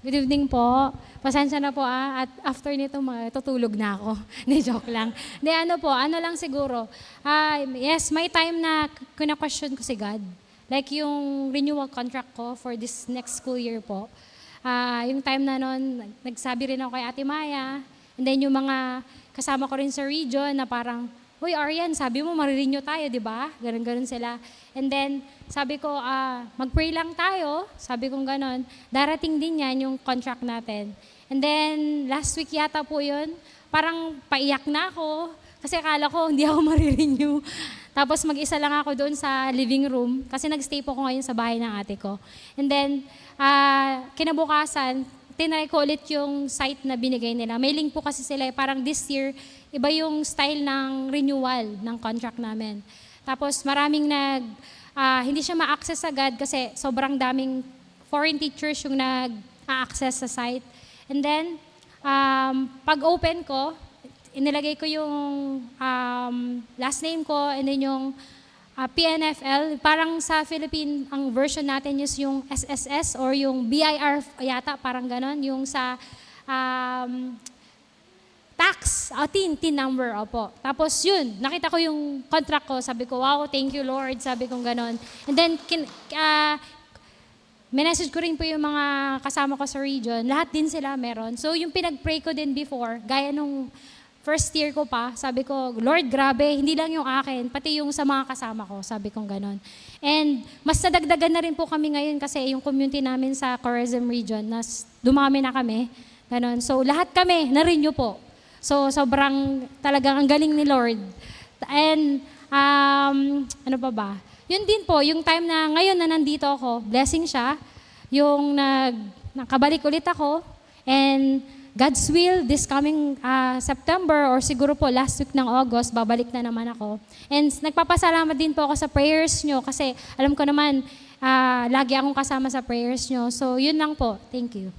Good evening po. Pasensya na po at after nito tutulog na ako. Hindi, joke lang. Hindi, ano lang siguro. Yes, may time na question ko si God. Like yung renewal contract ko for this next school year po. Yung time na noon, nagsabi rin ako kay Ate Maya. And then yung mga kasama ko rin sa region na parang, Uy, Arian, sabi mo marirenew tayo, di ba? Ganun-ganun sila. And then, sabi ko, mag-pray lang tayo. Sabi kong ganon. Darating din yan yung contract natin. And then, last week yata po yun, parang paiyak na ako. Kasi akala ko, hindi ako marirenew. Tapos mag-isa lang ako doon sa living room. Kasi nag-stay po ko ngayon sa bahay ng ate ko. And then, kinabukasan, tinry ko ulit yung site na binigay nila. May link po kasi sila, parang this year, iba yung style ng renewal ng contract namin. Tapos maraming hindi siya ma-access agad kasi sobrang daming foreign teachers yung nag-access sa site. And then, pag-open ko, inilagay ko yung last name ko and then yung PNFL. Parang sa Philippine, ang version natin is yung SSS or yung BIR yata, parang ganon. Yung sa tax, TIN number, opo. Tapos yun, nakita ko yung contract ko, sabi ko, wow, thank you Lord, sabi kong ganon. And then, minessage ko rin po yung mga kasama ko sa region, lahat din sila meron. So yung pinag-pray ko din before, gaya nung first year ko pa, sabi ko, Lord, grabe, hindi lang yung akin, pati yung sa mga kasama ko, sabi kong ganon. And mas nadagdagan na rin po kami ngayon kasi yung community namin sa Corazon region, dumami na kami, ganon. So lahat kami, na-renew po. So sobrang talagang ang galing ni Lord. And ano pa ba? Yun din po, yung time na ngayon na nandito ako, blessing siya, yung nakabalik ulit ako, and God's will, this coming September or siguro po last week ng August, babalik na naman ako. And nagpapasalamat din po ako sa prayers nyo kasi alam ko naman, lagi akong kasama sa prayers nyo. So yun lang po. Thank you.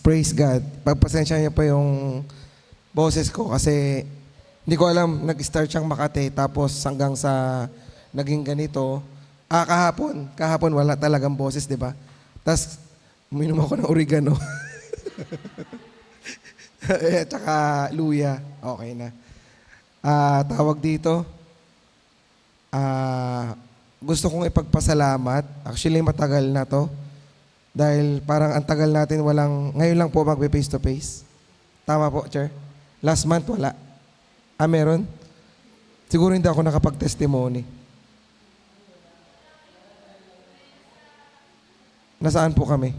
Praise God. Pagpasensya niya pa yung boses ko kasi hindi ko alam, nag-start siyang Makati tapos hanggang sa naging ganito. Kahapon wala talagang boses, di ba? Tapos uminom ako ng oregano. At saka luya. Okay na. Tawag dito. Gusto kong ipagpasalamat. Actually, matagal na to. Dahil parang ang tagal natin ngayon lang po magbe-face to face. Tama po, Chair? Last month, wala. Meron? Siguro hindi ako nakapag-testimony. Nasaan po kami?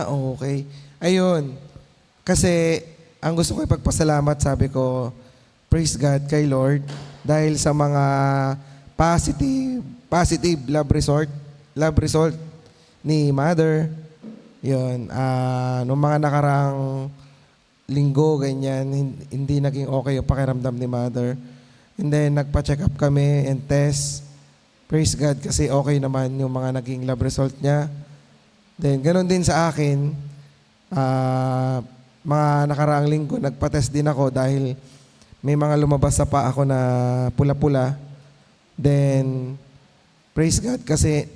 Okay. Ngayon, kasi ang gusto ko ipagpasalamat, sabi ko, praise God kay Lord dahil sa mga positive love result ni Mother. Yun, nung mga nakarang linggo, ganyan, hindi naging okay yung pakiramdam ni Mother. And then, nagpa-check up kami and test. Praise God kasi okay naman yung mga naging lab result niya. Then, ganun din sa akin. Mga nakaraang linggo, nagpa-test din ako dahil may mga lumabas sa paa ako na pula-pula. Then, praise God kasi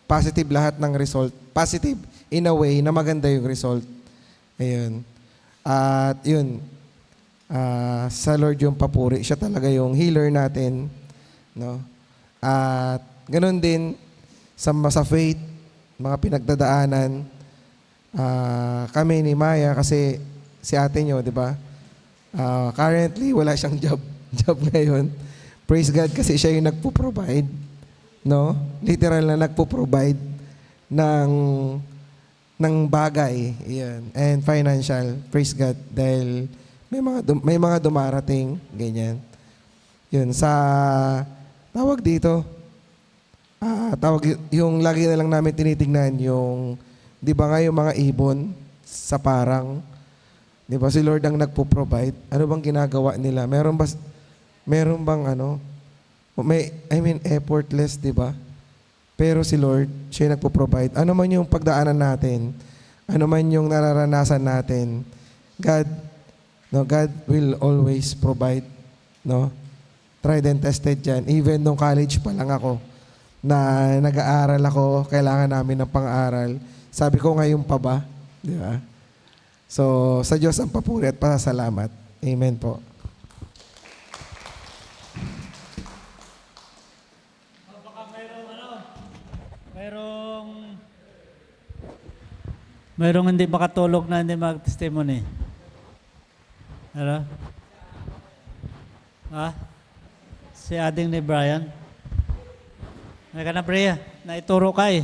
positive lahat ng result. Positive in a way na maganda yung result. Ayun. At yun, sa Lord yung papuri. Siya talaga yung healer natin. No? At ganun din sa faith, mga pinagdadaanan, kami ni Maya, kasi si ate nyo, di ba? Currently, wala siyang job ngayon. Praise God kasi siya yung nagpo-provide. No? Literal na nagpo-provide ng bagay. Yan. And financial. Praise God. Dahil may mga dumarating. Ganyan. Yun. Sa tawag dito, yung lagi na lang namin tinitingnan yung, di ba nga yung mga ibon sa parang, di ba si Lord ang nagpo-provide? Ano bang ginagawa nila? Meron bang effortless, di ba? Pero si Lord, siya yung nagpo-provide. Ano man yung pagdaanan natin, ano man yung nararanasan natin, God will always provide, no? Tried and tested yan. Even nung college pa lang ako, na nag-aaral ako, kailangan namin ng pang-aral. Sabi ko, ngayon pa ba? Di ba? So, sa Diyos ang papuri at pasasalamat. Amen po. Mayroong hindi makatulog na hindi mag-testimony. Ano? Ha? Si ading ni Brian. May ka na, Brea. Naituro ka eh.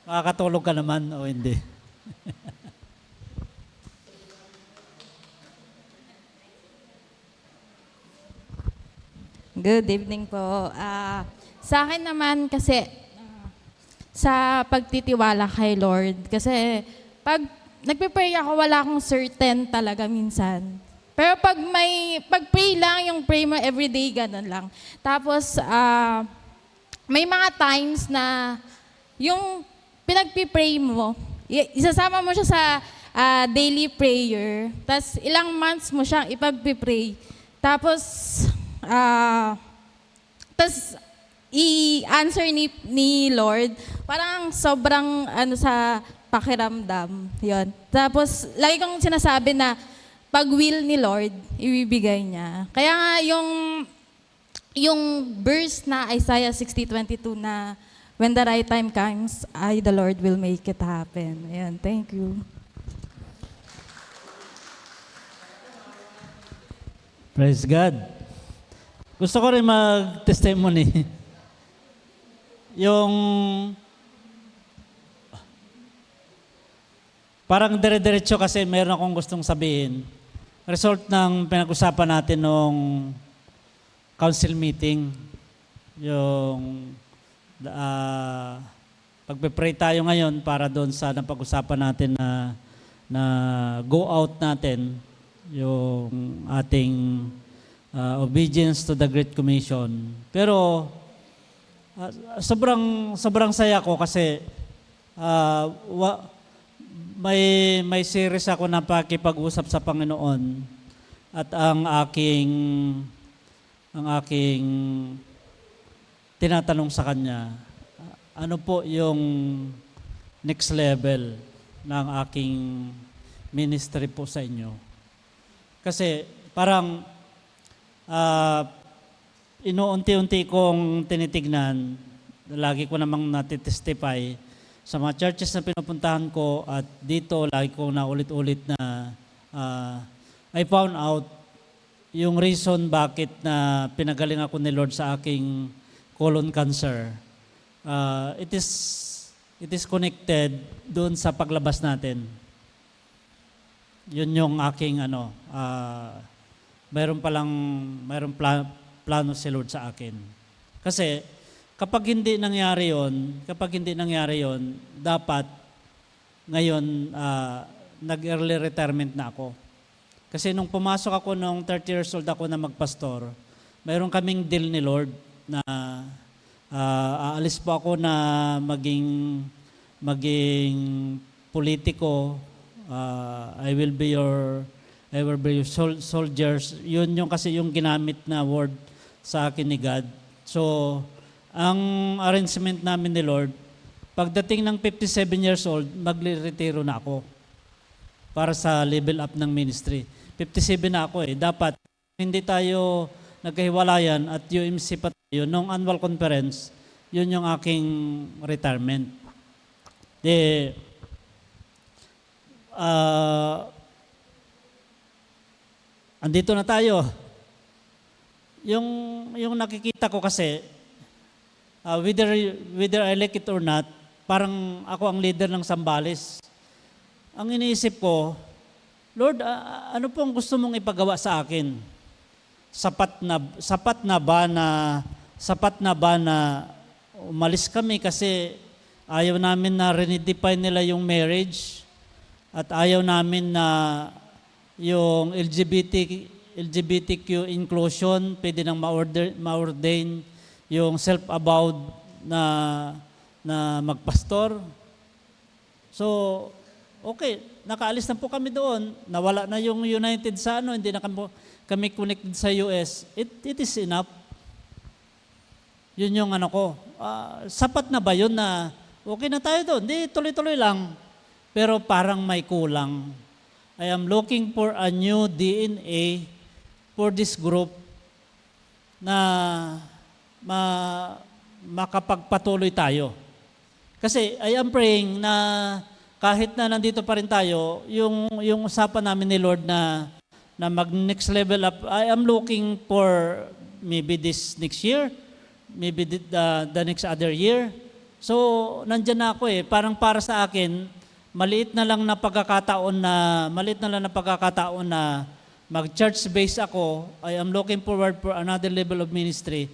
Makakatulog ka naman o hindi? Good evening po. Sa akin naman kasi, sa pagtitiwala kay Lord, kasi pag nagpe-pray ako, wala akong certain talaga minsan. Pero pag-pray lang, yung pray mo everyday, ganun lang. Tapos, may mga times na yung pinagpipray mo, isasama mo siya sa daily prayer, tapos ilang months mo siyang ipagpipray. Tapos, i-answer ni Lord, parang sobrang sa pakiramdam. Yun. Tapos, lagi kong sinasabi na pag will ni Lord, ibibigay niya. Kaya nga yung verse na Isaiah 60:22 na when the right time comes, the Lord will make it happen. Ayan, thank you. Praise God. Gusto ko rin mag-testimony. Yung parang dire-diretso kasi meron akong gustong sabihin. Result ng pinag-usapan natin nung council meeting. Yung pagpe-pray tayo ngayon para doon sa napag-usapan natin na go out natin, yung ating obedience to the Great Commission. Pero sobrang saya ko kasi may series ako na pakipag-usap sa Panginoon at ang aking tinatanong sa Kanya, ano po yung next level ng aking ministry po sa inyo? Kasi parang inuunti-unti kong tinitignan, lagi ko namang natitestify sa mga churches na pinupuntahan ko at dito lagi ko na ulit-ulit na I found out yung reason bakit na pinagaling ako ni Lord sa aking colon cancer. It is it is connected doon sa paglabas natin. Yun yung aking mayroon plano si Lord sa akin. Kasi kapag hindi nangyari yon, dapat ngayon nag-early retirement na ako. Kasi nung pumasok ako nung 30 years old ako na magpastor, mayroon kaming deal ni Lord na aalis po ako na maging politiko. I will be your soldiers. Yun yung kasi yung ginamit na word sa akin ni God. So, ang arrangement namin ni Lord, pagdating ng 57 years old, magre-retiro na ako para sa level up ng ministry. 57 na ako eh. Dapat hindi tayo nagkahiwalayan at UMC pa tayo. Nung annual conference, yun yung aking retirement. Andito na tayo. Yung nakikita ko kasi, whether I like it or not, parang ako ang leader ng Sambales. Ang iniisip ko, Lord, ano pong gusto mong ipagawa sa akin? Sapat na ba na umalis kami kasi ayaw namin na redefine nila yung marriage at ayaw namin na yung LGBTQ inclusion pwede nang ma-ordain yung self-avowed na magpastor. So, okay, nakaalis na po kami doon. Nawala na yung United sa hindi na kami connected sa US. It is enough. Yun yung sapat na ba yun na okay na tayo doon? Hindi, tuloy-tuloy lang. Pero parang may kulang. I am looking for a new DNA for this group na makapagpatuloy tayo. Kasi I am praying na kahit na nandito pa rin tayo, yung usapan namin ni Lord na mag-next level up, I am looking for maybe this next year, maybe the next other year. So, nandyan na ako eh. Parang para sa akin, maliit na lang na pagkakataon na mag-church base ako. I am looking forward for another level of ministry.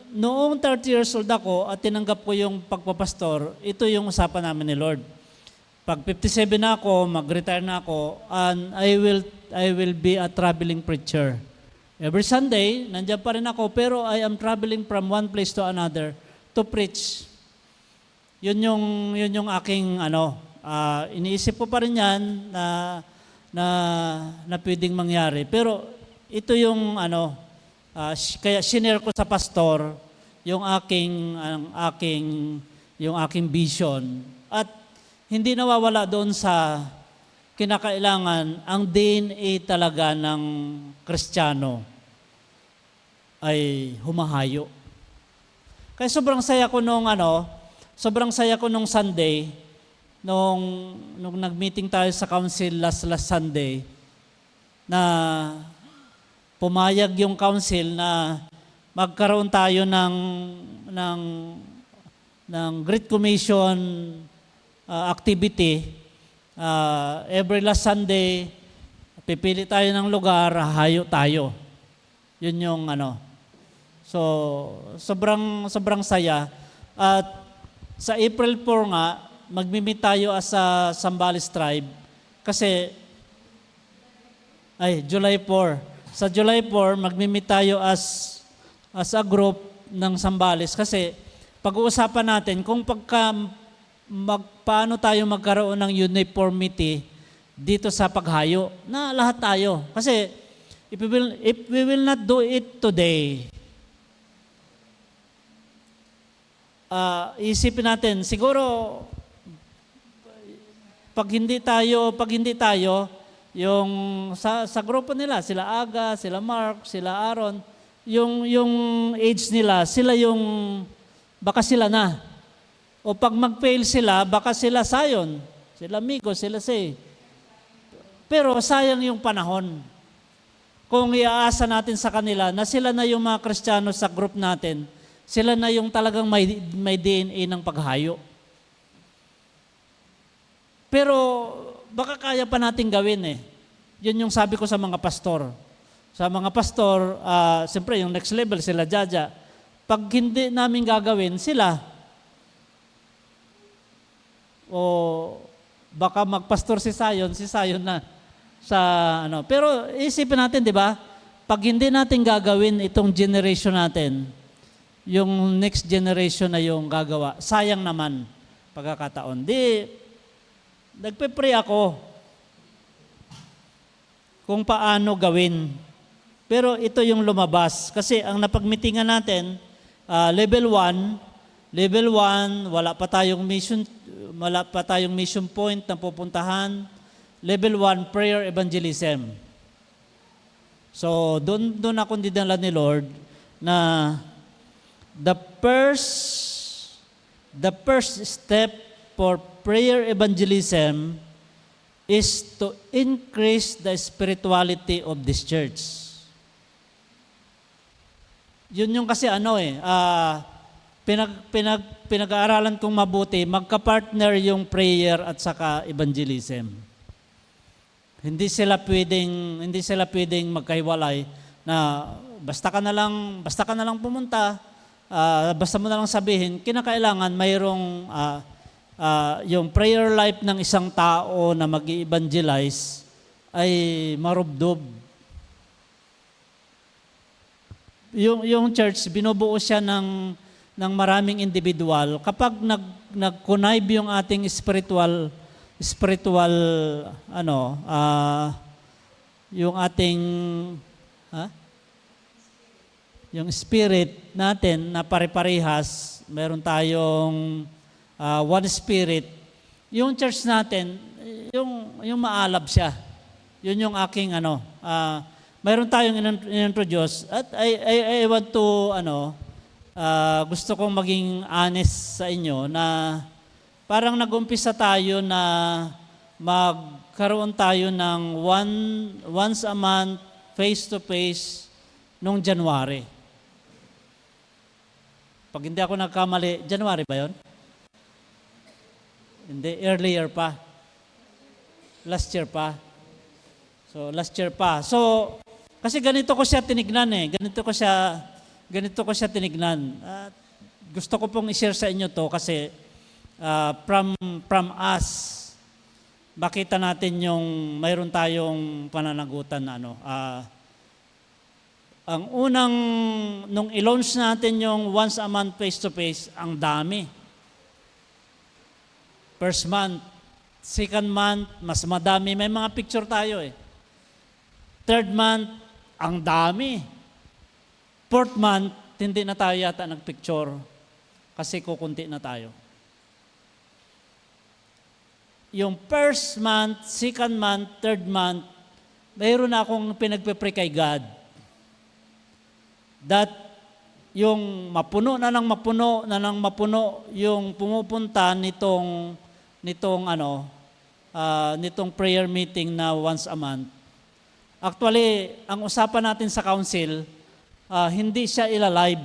Noong 30 years old ako at tinanggap ko yung pagpapastor, ito yung usapan namin ni Lord. Pag 57 na ako, mag-retire na ako, and I will be a traveling preacher. Every Sunday, nandiyan pa rin ako, pero I am traveling from one place to another to preach. Yun yung aking iniisip ko pa rin yan na pwedeng mangyari. Pero ito yung kaya shinare ko sa pastor yung aking vision. At hindi nawawala doon sa kinakailangan ang DNA talaga ng Kristiyano ay humahayo. Kaya sobrang saya ko nung Sunday, nung nag-meeting tayo sa council last Sunday, na pumayag yung council na magkaroon tayo ng Great Commission activity. Every last Sunday, pipili tayo ng lugar, hayo tayo. Yun yung So, sobrang saya. At sa April 4 nga, magmi-meet tayo as a Sambales tribe. Kasi, July 4. Sa July 4, magmi-meet tayo as a group ng Sambales. Kasi, pag-uusapan natin kung paano tayo magkaroon ng uniformity dito sa paghayo na lahat tayo. Kasi if we will not do it today, isipin natin, siguro pag hindi tayo yung sa grupo nila, sila Aga, sila Mark, sila Aaron, yung age nila, baka sila na. O pag mag-fail sila, baka sila Sayon, sila Migo, sila Say. Pero sayang yung panahon. Kung iaasa natin sa kanila na sila na yung mga Kristiyano sa group natin, sila na yung talagang may DNA ng paghayo. Pero baka kaya pa natin gawin eh. Yun yung sabi ko sa mga pastor. Sa mga pastor, siyempre yung next level sila Jaja. Pag hindi namin gagawin, sila. O baka magpastor si Sayon na sa ano. Pero isipin natin, 'di ba? Pag hindi natin gagawin itong generation natin, yung next generation na yung gagawa, sayang naman pagkakataon. Di nagpe-pray ako kung paano gawin. Pero ito yung lumabas kasi ang napagmitingan natin level 1, wala pa tayong mission point na pupuntahan. Level 1, prayer evangelism. So, doon ako dinala ni Lord na the first step for prayer evangelism is to increase the spirituality of this church. Yun yung kasi pinag-aaralan kong mabuti, magka-partner yung prayer at saka evangelism. Hindi sila pwedeng magkahiwalay na basta ka na lang pumunta, basta mo na lang sabihin, kinakailangan mayroong yung prayer life ng isang tao na mag-evangelize ay marubdob. Yung church, binubuo siya ng maraming individual. Kapag nag-connive yung ating spiritual yung ating yung spirit natin na pare-parehas, meron tayong one spirit. Yung church natin, yung maalab siya. Yun yung aking meron tayong introduce at I want to gusto kong maging honest sa inyo na parang nag-umpisa tayo na magkaroon tayo ng once a month face-to-face nung January. Pag hindi ako nagkamali, January ba yun? Hindi, earlier pa. Last year pa. So, kasi ganito ko siya tinignan eh. Ganito ko siya tinignan. Gusto ko pong i-share sa inyo to kasi from us, makita natin yung mayroon tayong pananagutan na ang unang, nung i-launch natin yung once a month face-to-face, ang dami. First month, second month, mas madami. May mga picture tayo eh. Third month, ang dami. Fourth month, hindi na tayo yata nagpicture kasi kukunti na tayo. Yung first month, second month, third month, mayroon na akong pinagpe-pray kay God that yung mapuno yung pumupunta nitong prayer meeting na once a month. Actually, ang usapan natin sa council, hindi siya ila-live.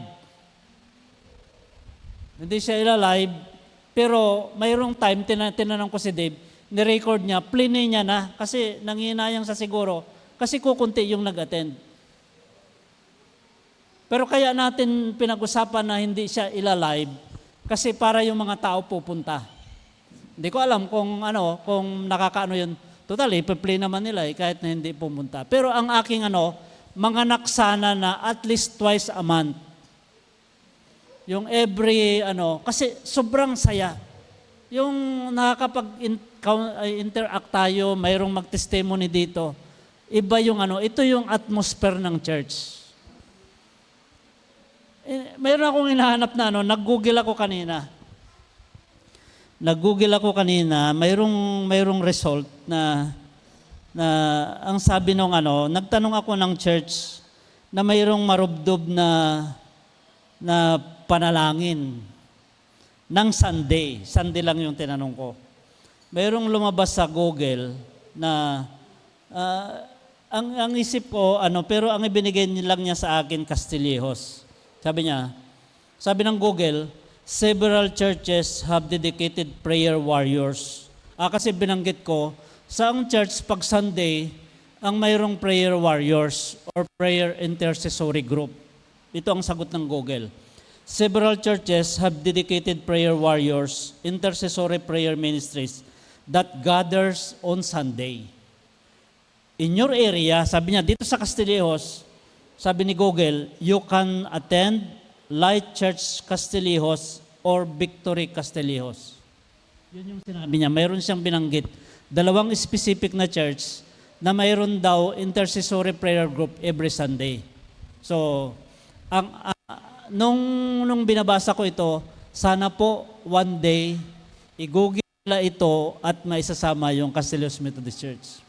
Pero mayroong time, tinanong ko si Dave, ni-record niya, plinay niya na, kasi nanginayang sa siguro, kasi kukunti yung nag-attend. Pero kaya natin pinag-usapan na hindi siya ila-live, kasi para yung mga tao pupunta. Hindi ko alam kung nakakaano yun. Totally, ipi-play naman nila kahit na hindi pumunta. Pero ang aking manganak sana na at least twice a month. Yung every, kasi sobrang saya. Yung nakakapag-interact tayo, mayroong mag-testimony dito. Iba yung ito yung atmosphere ng church. Mayroon akong hinahanap na nag-google ako kanina, mayroong result na ang sabi nung nagtanong ako ng church na mayroong marubdob na panalangin ng Sunday. Sunday lang yung tinanong ko. Mayroong lumabas sa Google na ang isip ko pero ang ibinigay lang niya sa akin Castillejos. Sabi ng Google, several churches have dedicated prayer warriors Kasi binanggit ko, sa ang church pag Sunday, ang mayroong prayer warriors or prayer intercessory group. Ito ang sagot ng Google. Several churches have dedicated prayer warriors, intercessory prayer ministries that gathers on Sunday. In your area, sabi niya, dito sa Castillejos, sabi ni Google, you can attend Light Church Castillejos or Victory Castillejos. Yun yung sinabi niya. Mayroon siyang binanggit. 2 specific na church na mayroon daw intercessory prayer group every Sunday. So, nung binabasa ko ito, sana po one day, i-google nila ito at maisasama yung Castillejos Methodist Church.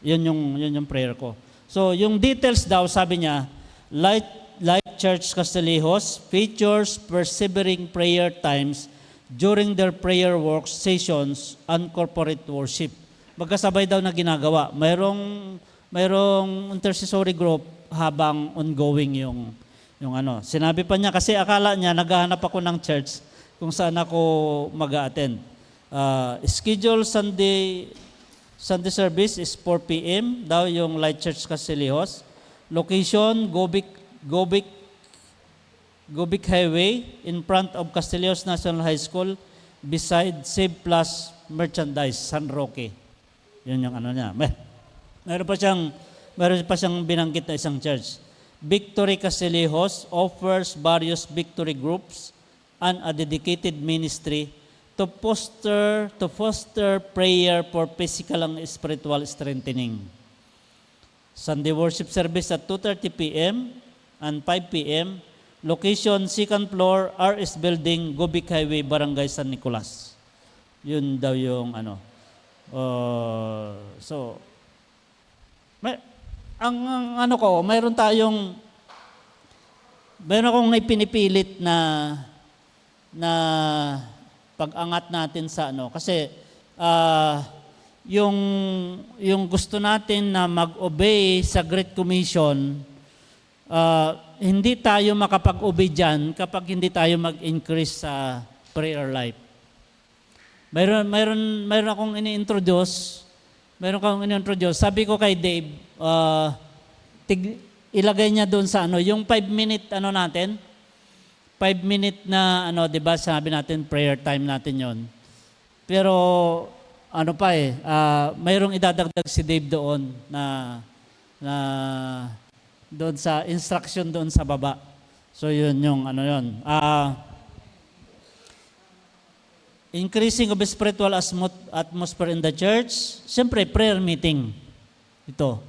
Yun yung prayer ko. So, yung details daw, sabi niya, Light Church Castillejos features persevering prayer times during their prayer work sessions and corporate worship. Magkasabay daw na ginagawa. Mayroong intercessory group habang ongoing yung ano. Sinabi pa niya, kasi akala niya, naghahanap ako ng church kung saan ako mag-attend. Schedule Sunday service is 4 p.m. daw yung Light Church Castillejos. Location, Gobic Highway in front of Castillejos National High School beside Save Plus Merchandise, San Roque. Yun yung ano niya. Meron pa siyang binanggit na isang church. Victory Castillejos offers various victory groups and a dedicated ministry to foster prayer for physical and spiritual strengthening. Sunday worship service at 2:30 p.m. and 5 p.m. Location, second floor, RS Building, Gobic Highway, Barangay San Nicolas. Yun daw yung ano. Ang ano ko, mayroon akong ipinipilit na pag-angat natin sa ano. Kasi yung gusto natin na mag-obey sa Great Commission, hindi tayo makapag-obey dyan kapag hindi tayo mag-increase sa prayer life. Mayroon akong ini-introduce. Sabi ko kay Dave, ilagay niya doon sa ano, yung 5-minute ano natin, 5-minute na ano, 'di ba? Sabi natin prayer time natin 'yon. Pero ano pa mayroong idadagdag si Dave doon na doon sa instruction doon sa baba. So yun yung ano yun. Increasing of spiritual atmosphere in the church. Siyempre, prayer meeting. Ito.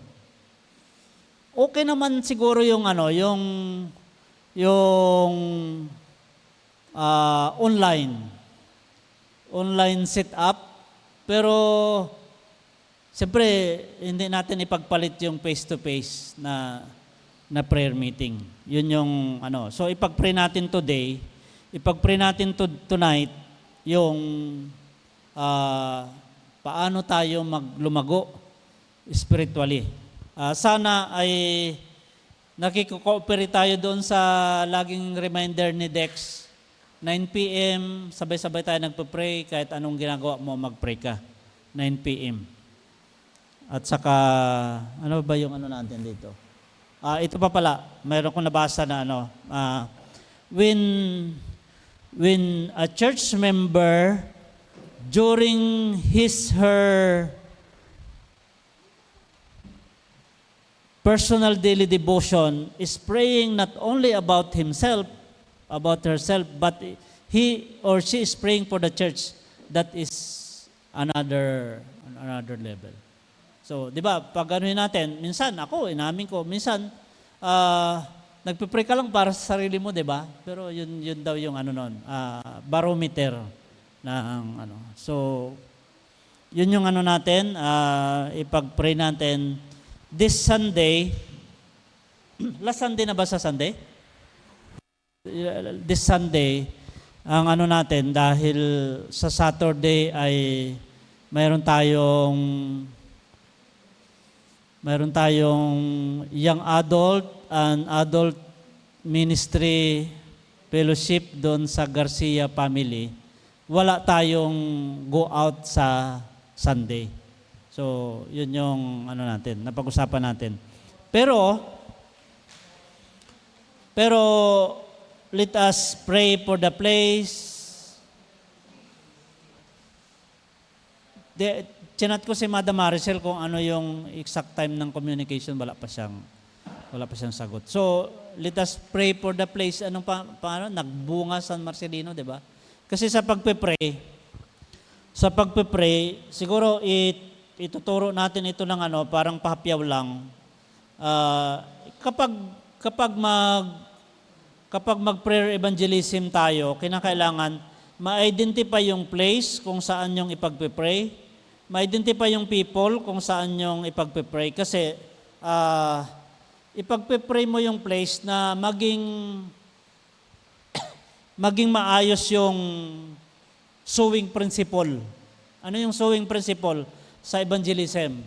Okay naman siguro yung ano, yung online setup. Pero siyempre, hindi natin ipagpalit yung face-to-face na prayer meeting. Yun yung ano. So ipag-pray natin today, ipag-pray natin tonight yung paano tayo maglumago spiritually. Sana ay nakikooperate tayo doon sa laging reminder ni Dex. 9 p.m., sabay-sabay tayo nagpa-pray, kahit anong ginagawa mo, mag-pray ka. 9 p.m. At saka, ano ba yung ano natin dito? Ito pa pala, mayroon kong nabasa na ano, when a church member during her personal daily devotion is praying not only about herself, but he or she is praying for the church, that is another level. So, di ba, pag anuhin natin, minsan ako, inamin ko, minsan, nagpipray ka lang para sa sarili mo, di ba? Pero yun daw yung ano nun, barometer na ang ano. So, yun yung ano natin, ipag-pray natin this Sunday. Last Sunday na ba sa Sunday? This Sunday, ang ano natin, dahil sa Saturday ay mayroon tayong young adult and adult ministry fellowship doon sa Garcia family wala tayong go out sa Sunday. So, yun yung ano natin, napag-usapan natin. Pero let us pray for the place. Chinat ko si Madam Maricel kung ano yung exact time ng communication, wala pa siyang sagot. So, let us pray for the place. Anong paano? Nagbunga San Marcelino, di ba? Kasi sa pagpe-pray, siguro ituturo natin ito ng ano, parang pahapyaw lang. Kapag mag-prayer evangelism tayo, kinakailangan ma-identify yung place kung saan yung ipagpe-pray, ma-identify yung people kung saan yung ipagpe-pray. Kasi ipagpe-pray mo yung place na maging maayos yung sowing principle. Ano yung sowing principle sa evangelism?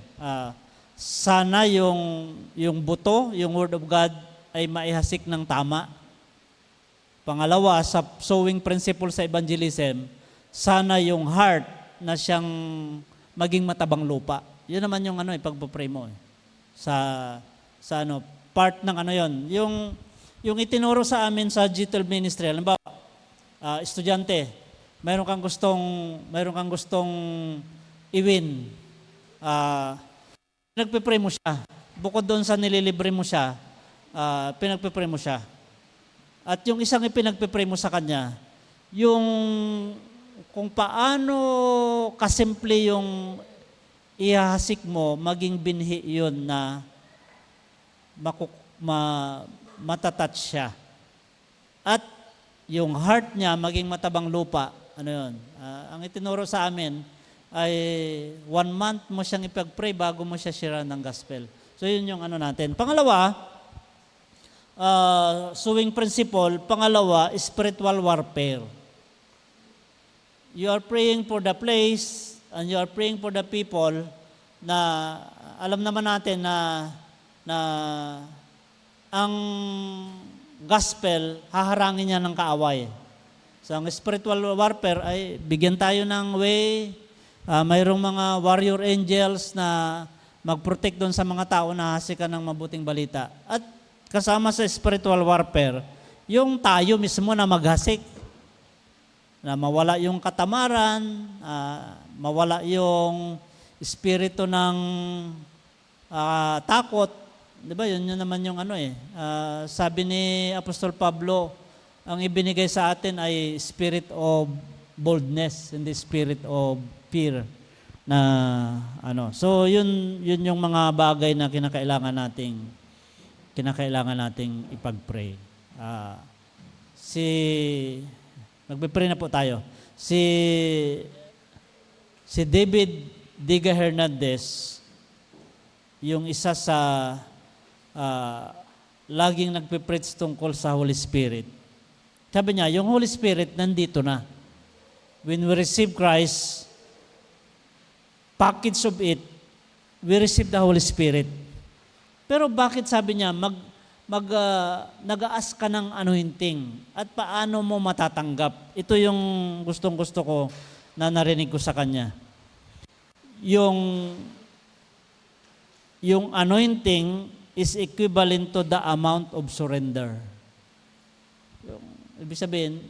Sana yung buto, yung Word of God ay maihasik ng tama. Pangalawa, sa sowing principle sa evangelism, sana yung heart na siyang maging matabang lupa. Yun naman yung ano, ipagpapray mo. Sa ano, part ng ano yon. Yung itinuro sa amin sa G12 Ministry, halimbawa, estudyante, mayroon kang gustong iwin. Pinagpipray mo siya. Bukod doon sa nililibre mo siya, pinagpipray mo siya. At yung isang ipinagpipray mo sa kanya, yung kung paano kasimple yung ihahasik mo, maging binhi yun na matatouch siya. At yung heart niya maging matabang lupa. Ano yun? Ang itinuro sa amin ay 1 month mo siyang ipag-pray bago mo siya share ng gospel. So yun yung ano natin. Pangalawa, sowing principle. Pangalawa, spiritual warfare. You are praying for the place and you are praying for the people na alam naman natin na ang gospel, haharangin niya ng kaaway. So ang spiritual warfare ay bigyan tayo ng way. Mayroong mga warrior angels na mag-protect doon sa mga tao na hasikan ng mabuting balita. At kasama sa spiritual warfare, yung tayo mismo na maghasik. Na mawala yung katamaran, mawala yung espiritu ng takot. Di ba? Yun naman yung ano eh. Sabi ni Apostol Pablo, ang ibinigay sa atin ay spirit of boldness and the spirit of fear. Na ano. So yun yung mga bagay na kinakailangan nating ipag-pray. Magpe-pray na po tayo. Si David Diga Hernandez, yung isa sa laging nagpe-preach tungkol sa Holy Spirit. Sabi niya, yung Holy Spirit nandito na. When we receive Christ, package of it, we receive the Holy Spirit. Pero bakit sabi niya, nag-aas ka ng anuhinting at paano mo matatanggap? Ito yung gustong-gusto ko na narinig ko sa kanya. Yung anointing is equivalent to the amount of surrender. Ibig sabihin,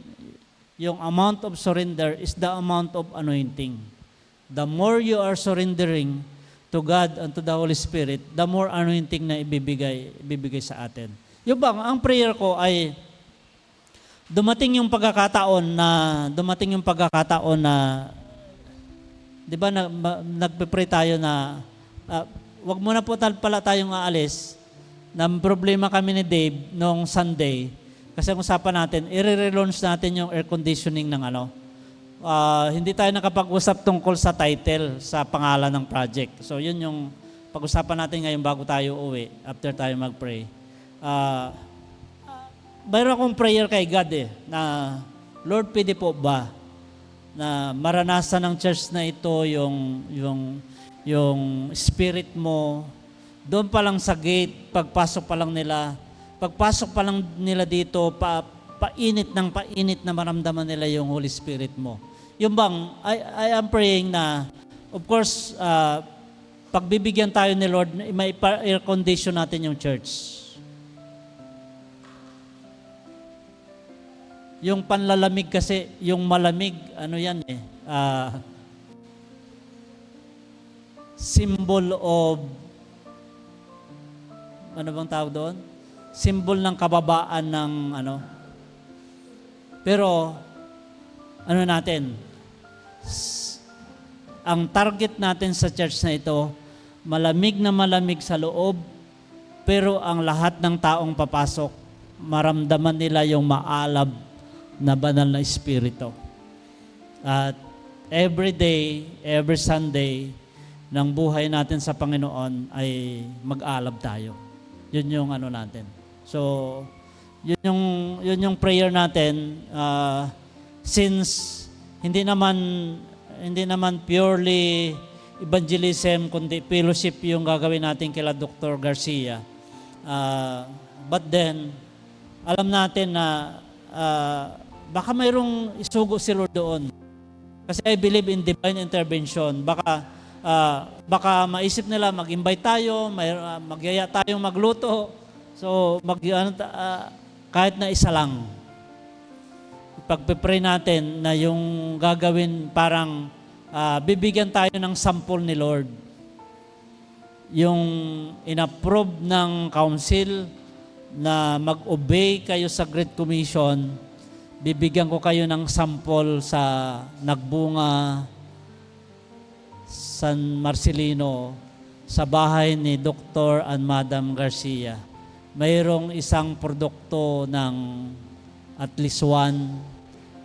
yung amount of surrender is the amount of anointing. The more you are surrendering to God and to the Holy Spirit, the more anointing na ibibigay sa atin. Yung bang, ang prayer ko ay dumating yung pagkakataon na di ba nagpe-pray tayo na wag muna po pala tayong aalis. Na problema kami ni Dave noong Sunday. Kasi ang usapan natin, i-relaunch natin yung air conditioning ng ano. Hindi tayo nakapag-usap tungkol sa title, sa pangalan ng project. So yun yung pag-usapan natin ngayon bago tayo uwi, after tayo mag-pray. Mayroon akong prayer kay God na Lord, pwede po ba na maranasan ng church na ito yung spirit mo, doon pa lang sa gate, pagpasok pa lang nila dito, painit na maramdaman nila yung Holy Spirit mo. yung bang, I am praying na, of course, pagbibigyan tayo ni Lord, may air condition natin yung church. Yung panlalamig kasi, yung malamig, ano yan eh, symbol of, ano bang tawag doon? Symbol ng kababaan ng ano. Pero, ano natin, ang target natin sa church na ito, malamig na malamig sa loob, pero ang lahat ng taong papasok, maramdaman nila yung maalab na banal na espiritu. At every day, every Sunday, ng buhay natin sa Panginoon ay mag-alab tayo. Yun yung ano natin. So, yun yung prayer natin, since hindi naman purely evangelism, kundi fellowship yung gagawin natin kila Dr. Garcia. But then, alam natin na baka mayroong isugo si Lord doon. Kasi I believe in divine intervention. Baka maisip nila, mag-invite tayo, magyaya tayong magluto. So, kahit na isa lang. Ipagpipray natin na yung gagawin parang bibigyan tayo ng sample ni Lord. Yung inapprove ng council na mag-obey kayo sa Great Commission, bibigyan ko kayo ng sample sa Nagbunga, San Marcelino, sa bahay ni Dr. and Madam Garcia. Mayroong isang produkto ng at least one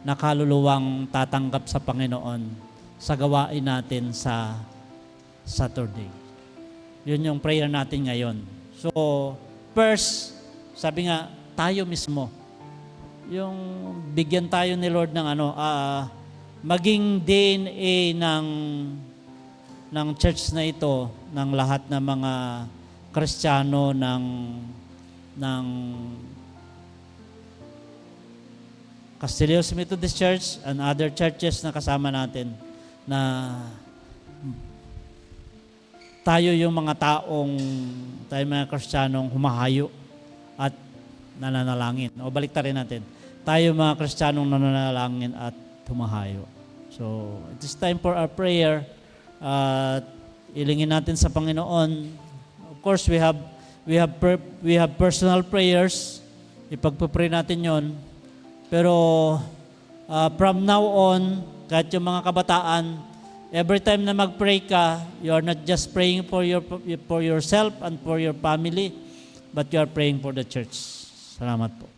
na kaluluwang tatanggap sa Panginoon sa gawain natin sa Saturday. Yun yung prayer natin ngayon. So, first, sabi nga, tayo mismo, yung bigyan tayo ni Lord ng maging DNA ng church na ito, ng lahat ng mga Kristiyano ng Castilleos Methodist Church and other churches na kasama natin, na tayo yung mga mga Kristiyanong humahayo at nananalangin. O baliktarin natin. Tayo mga Kristiyanong nananalangin at humahayo. So, it is time for our prayer. Ilingin natin sa Panginoon. Of course, we have personal prayers. Ipagpapray natin yon. Pero from now on, kahit yung mga kabataan, every time na mag-pray ka, you are not just praying for yourself and for your family, but you are praying for the church. Salamat po.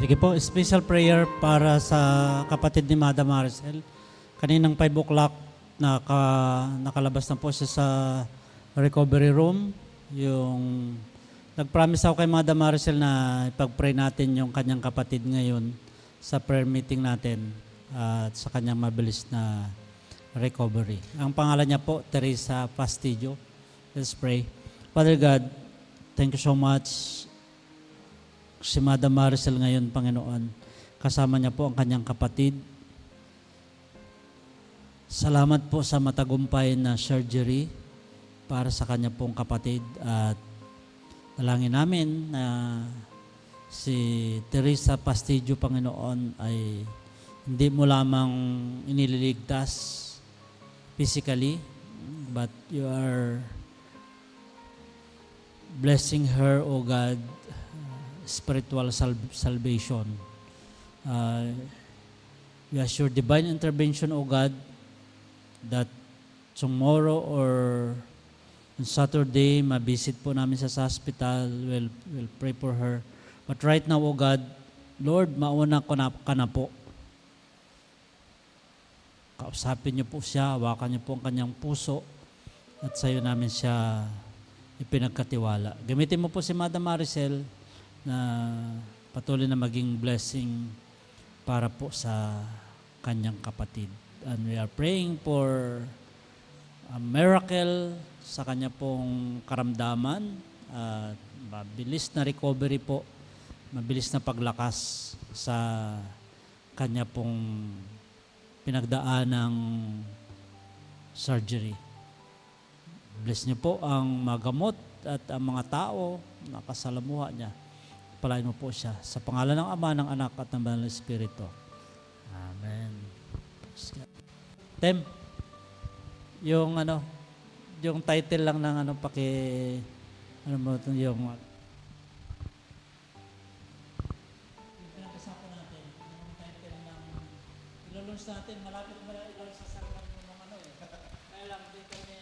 Sige po, special prayer para sa kapatid ni Madam Maricel. Kaninang 5 o'clock, nakalabas na po siya sa recovery room. Yung nag-promise ako kay Madam Maricel na ipag-pray natin yung kanyang kapatid ngayon sa prayer meeting natin at sa kanyang mabilis na recovery. Ang pangalan niya po, Teresa Fastidio. Let's pray. Father God, thank you so much. Si Madam Maricel ngayon, Panginoon, kasama niya po ang kanyang kapatid. Salamat po sa matagumpay na surgery para sa kanya pong kapatid at dalangin namin na si Teresa Fastidio, Panginoon, ay hindi mo lamang inililigtas physically, but you are blessing her, O God, spiritual salvation. We ask your divine intervention, O God, that tomorrow or on Saturday, mabisit po namin sa hospital. We'll pray for her. But right now, O God, Lord, mauna ka na po. Kausapin niyo po siya, hawakan niyo po ang kanyang puso at sa iyo namin siya ipinagkatiwala. Gamitin mo po si Madam Maricel na patuloy na maging blessing para po sa kanyang kapatid. And we are praying for a miracle sa kanya pong karamdaman at mabilis na recovery po, mabilis na paglakas sa kanya pong pinagdaanang surgery. Bless niyo po ang magamot at ang mga tao na kasalamuha niya. Palain mo po siya. Sa pangalan ng Ama, ng Anak at ng Banal na Espiritu. Amen. Tem, yung title lang ng yung pinag-usapan natin, yung title ng ilulunch natin, malapit ba ilulunch sa sarili ng Kaya lang, dito niya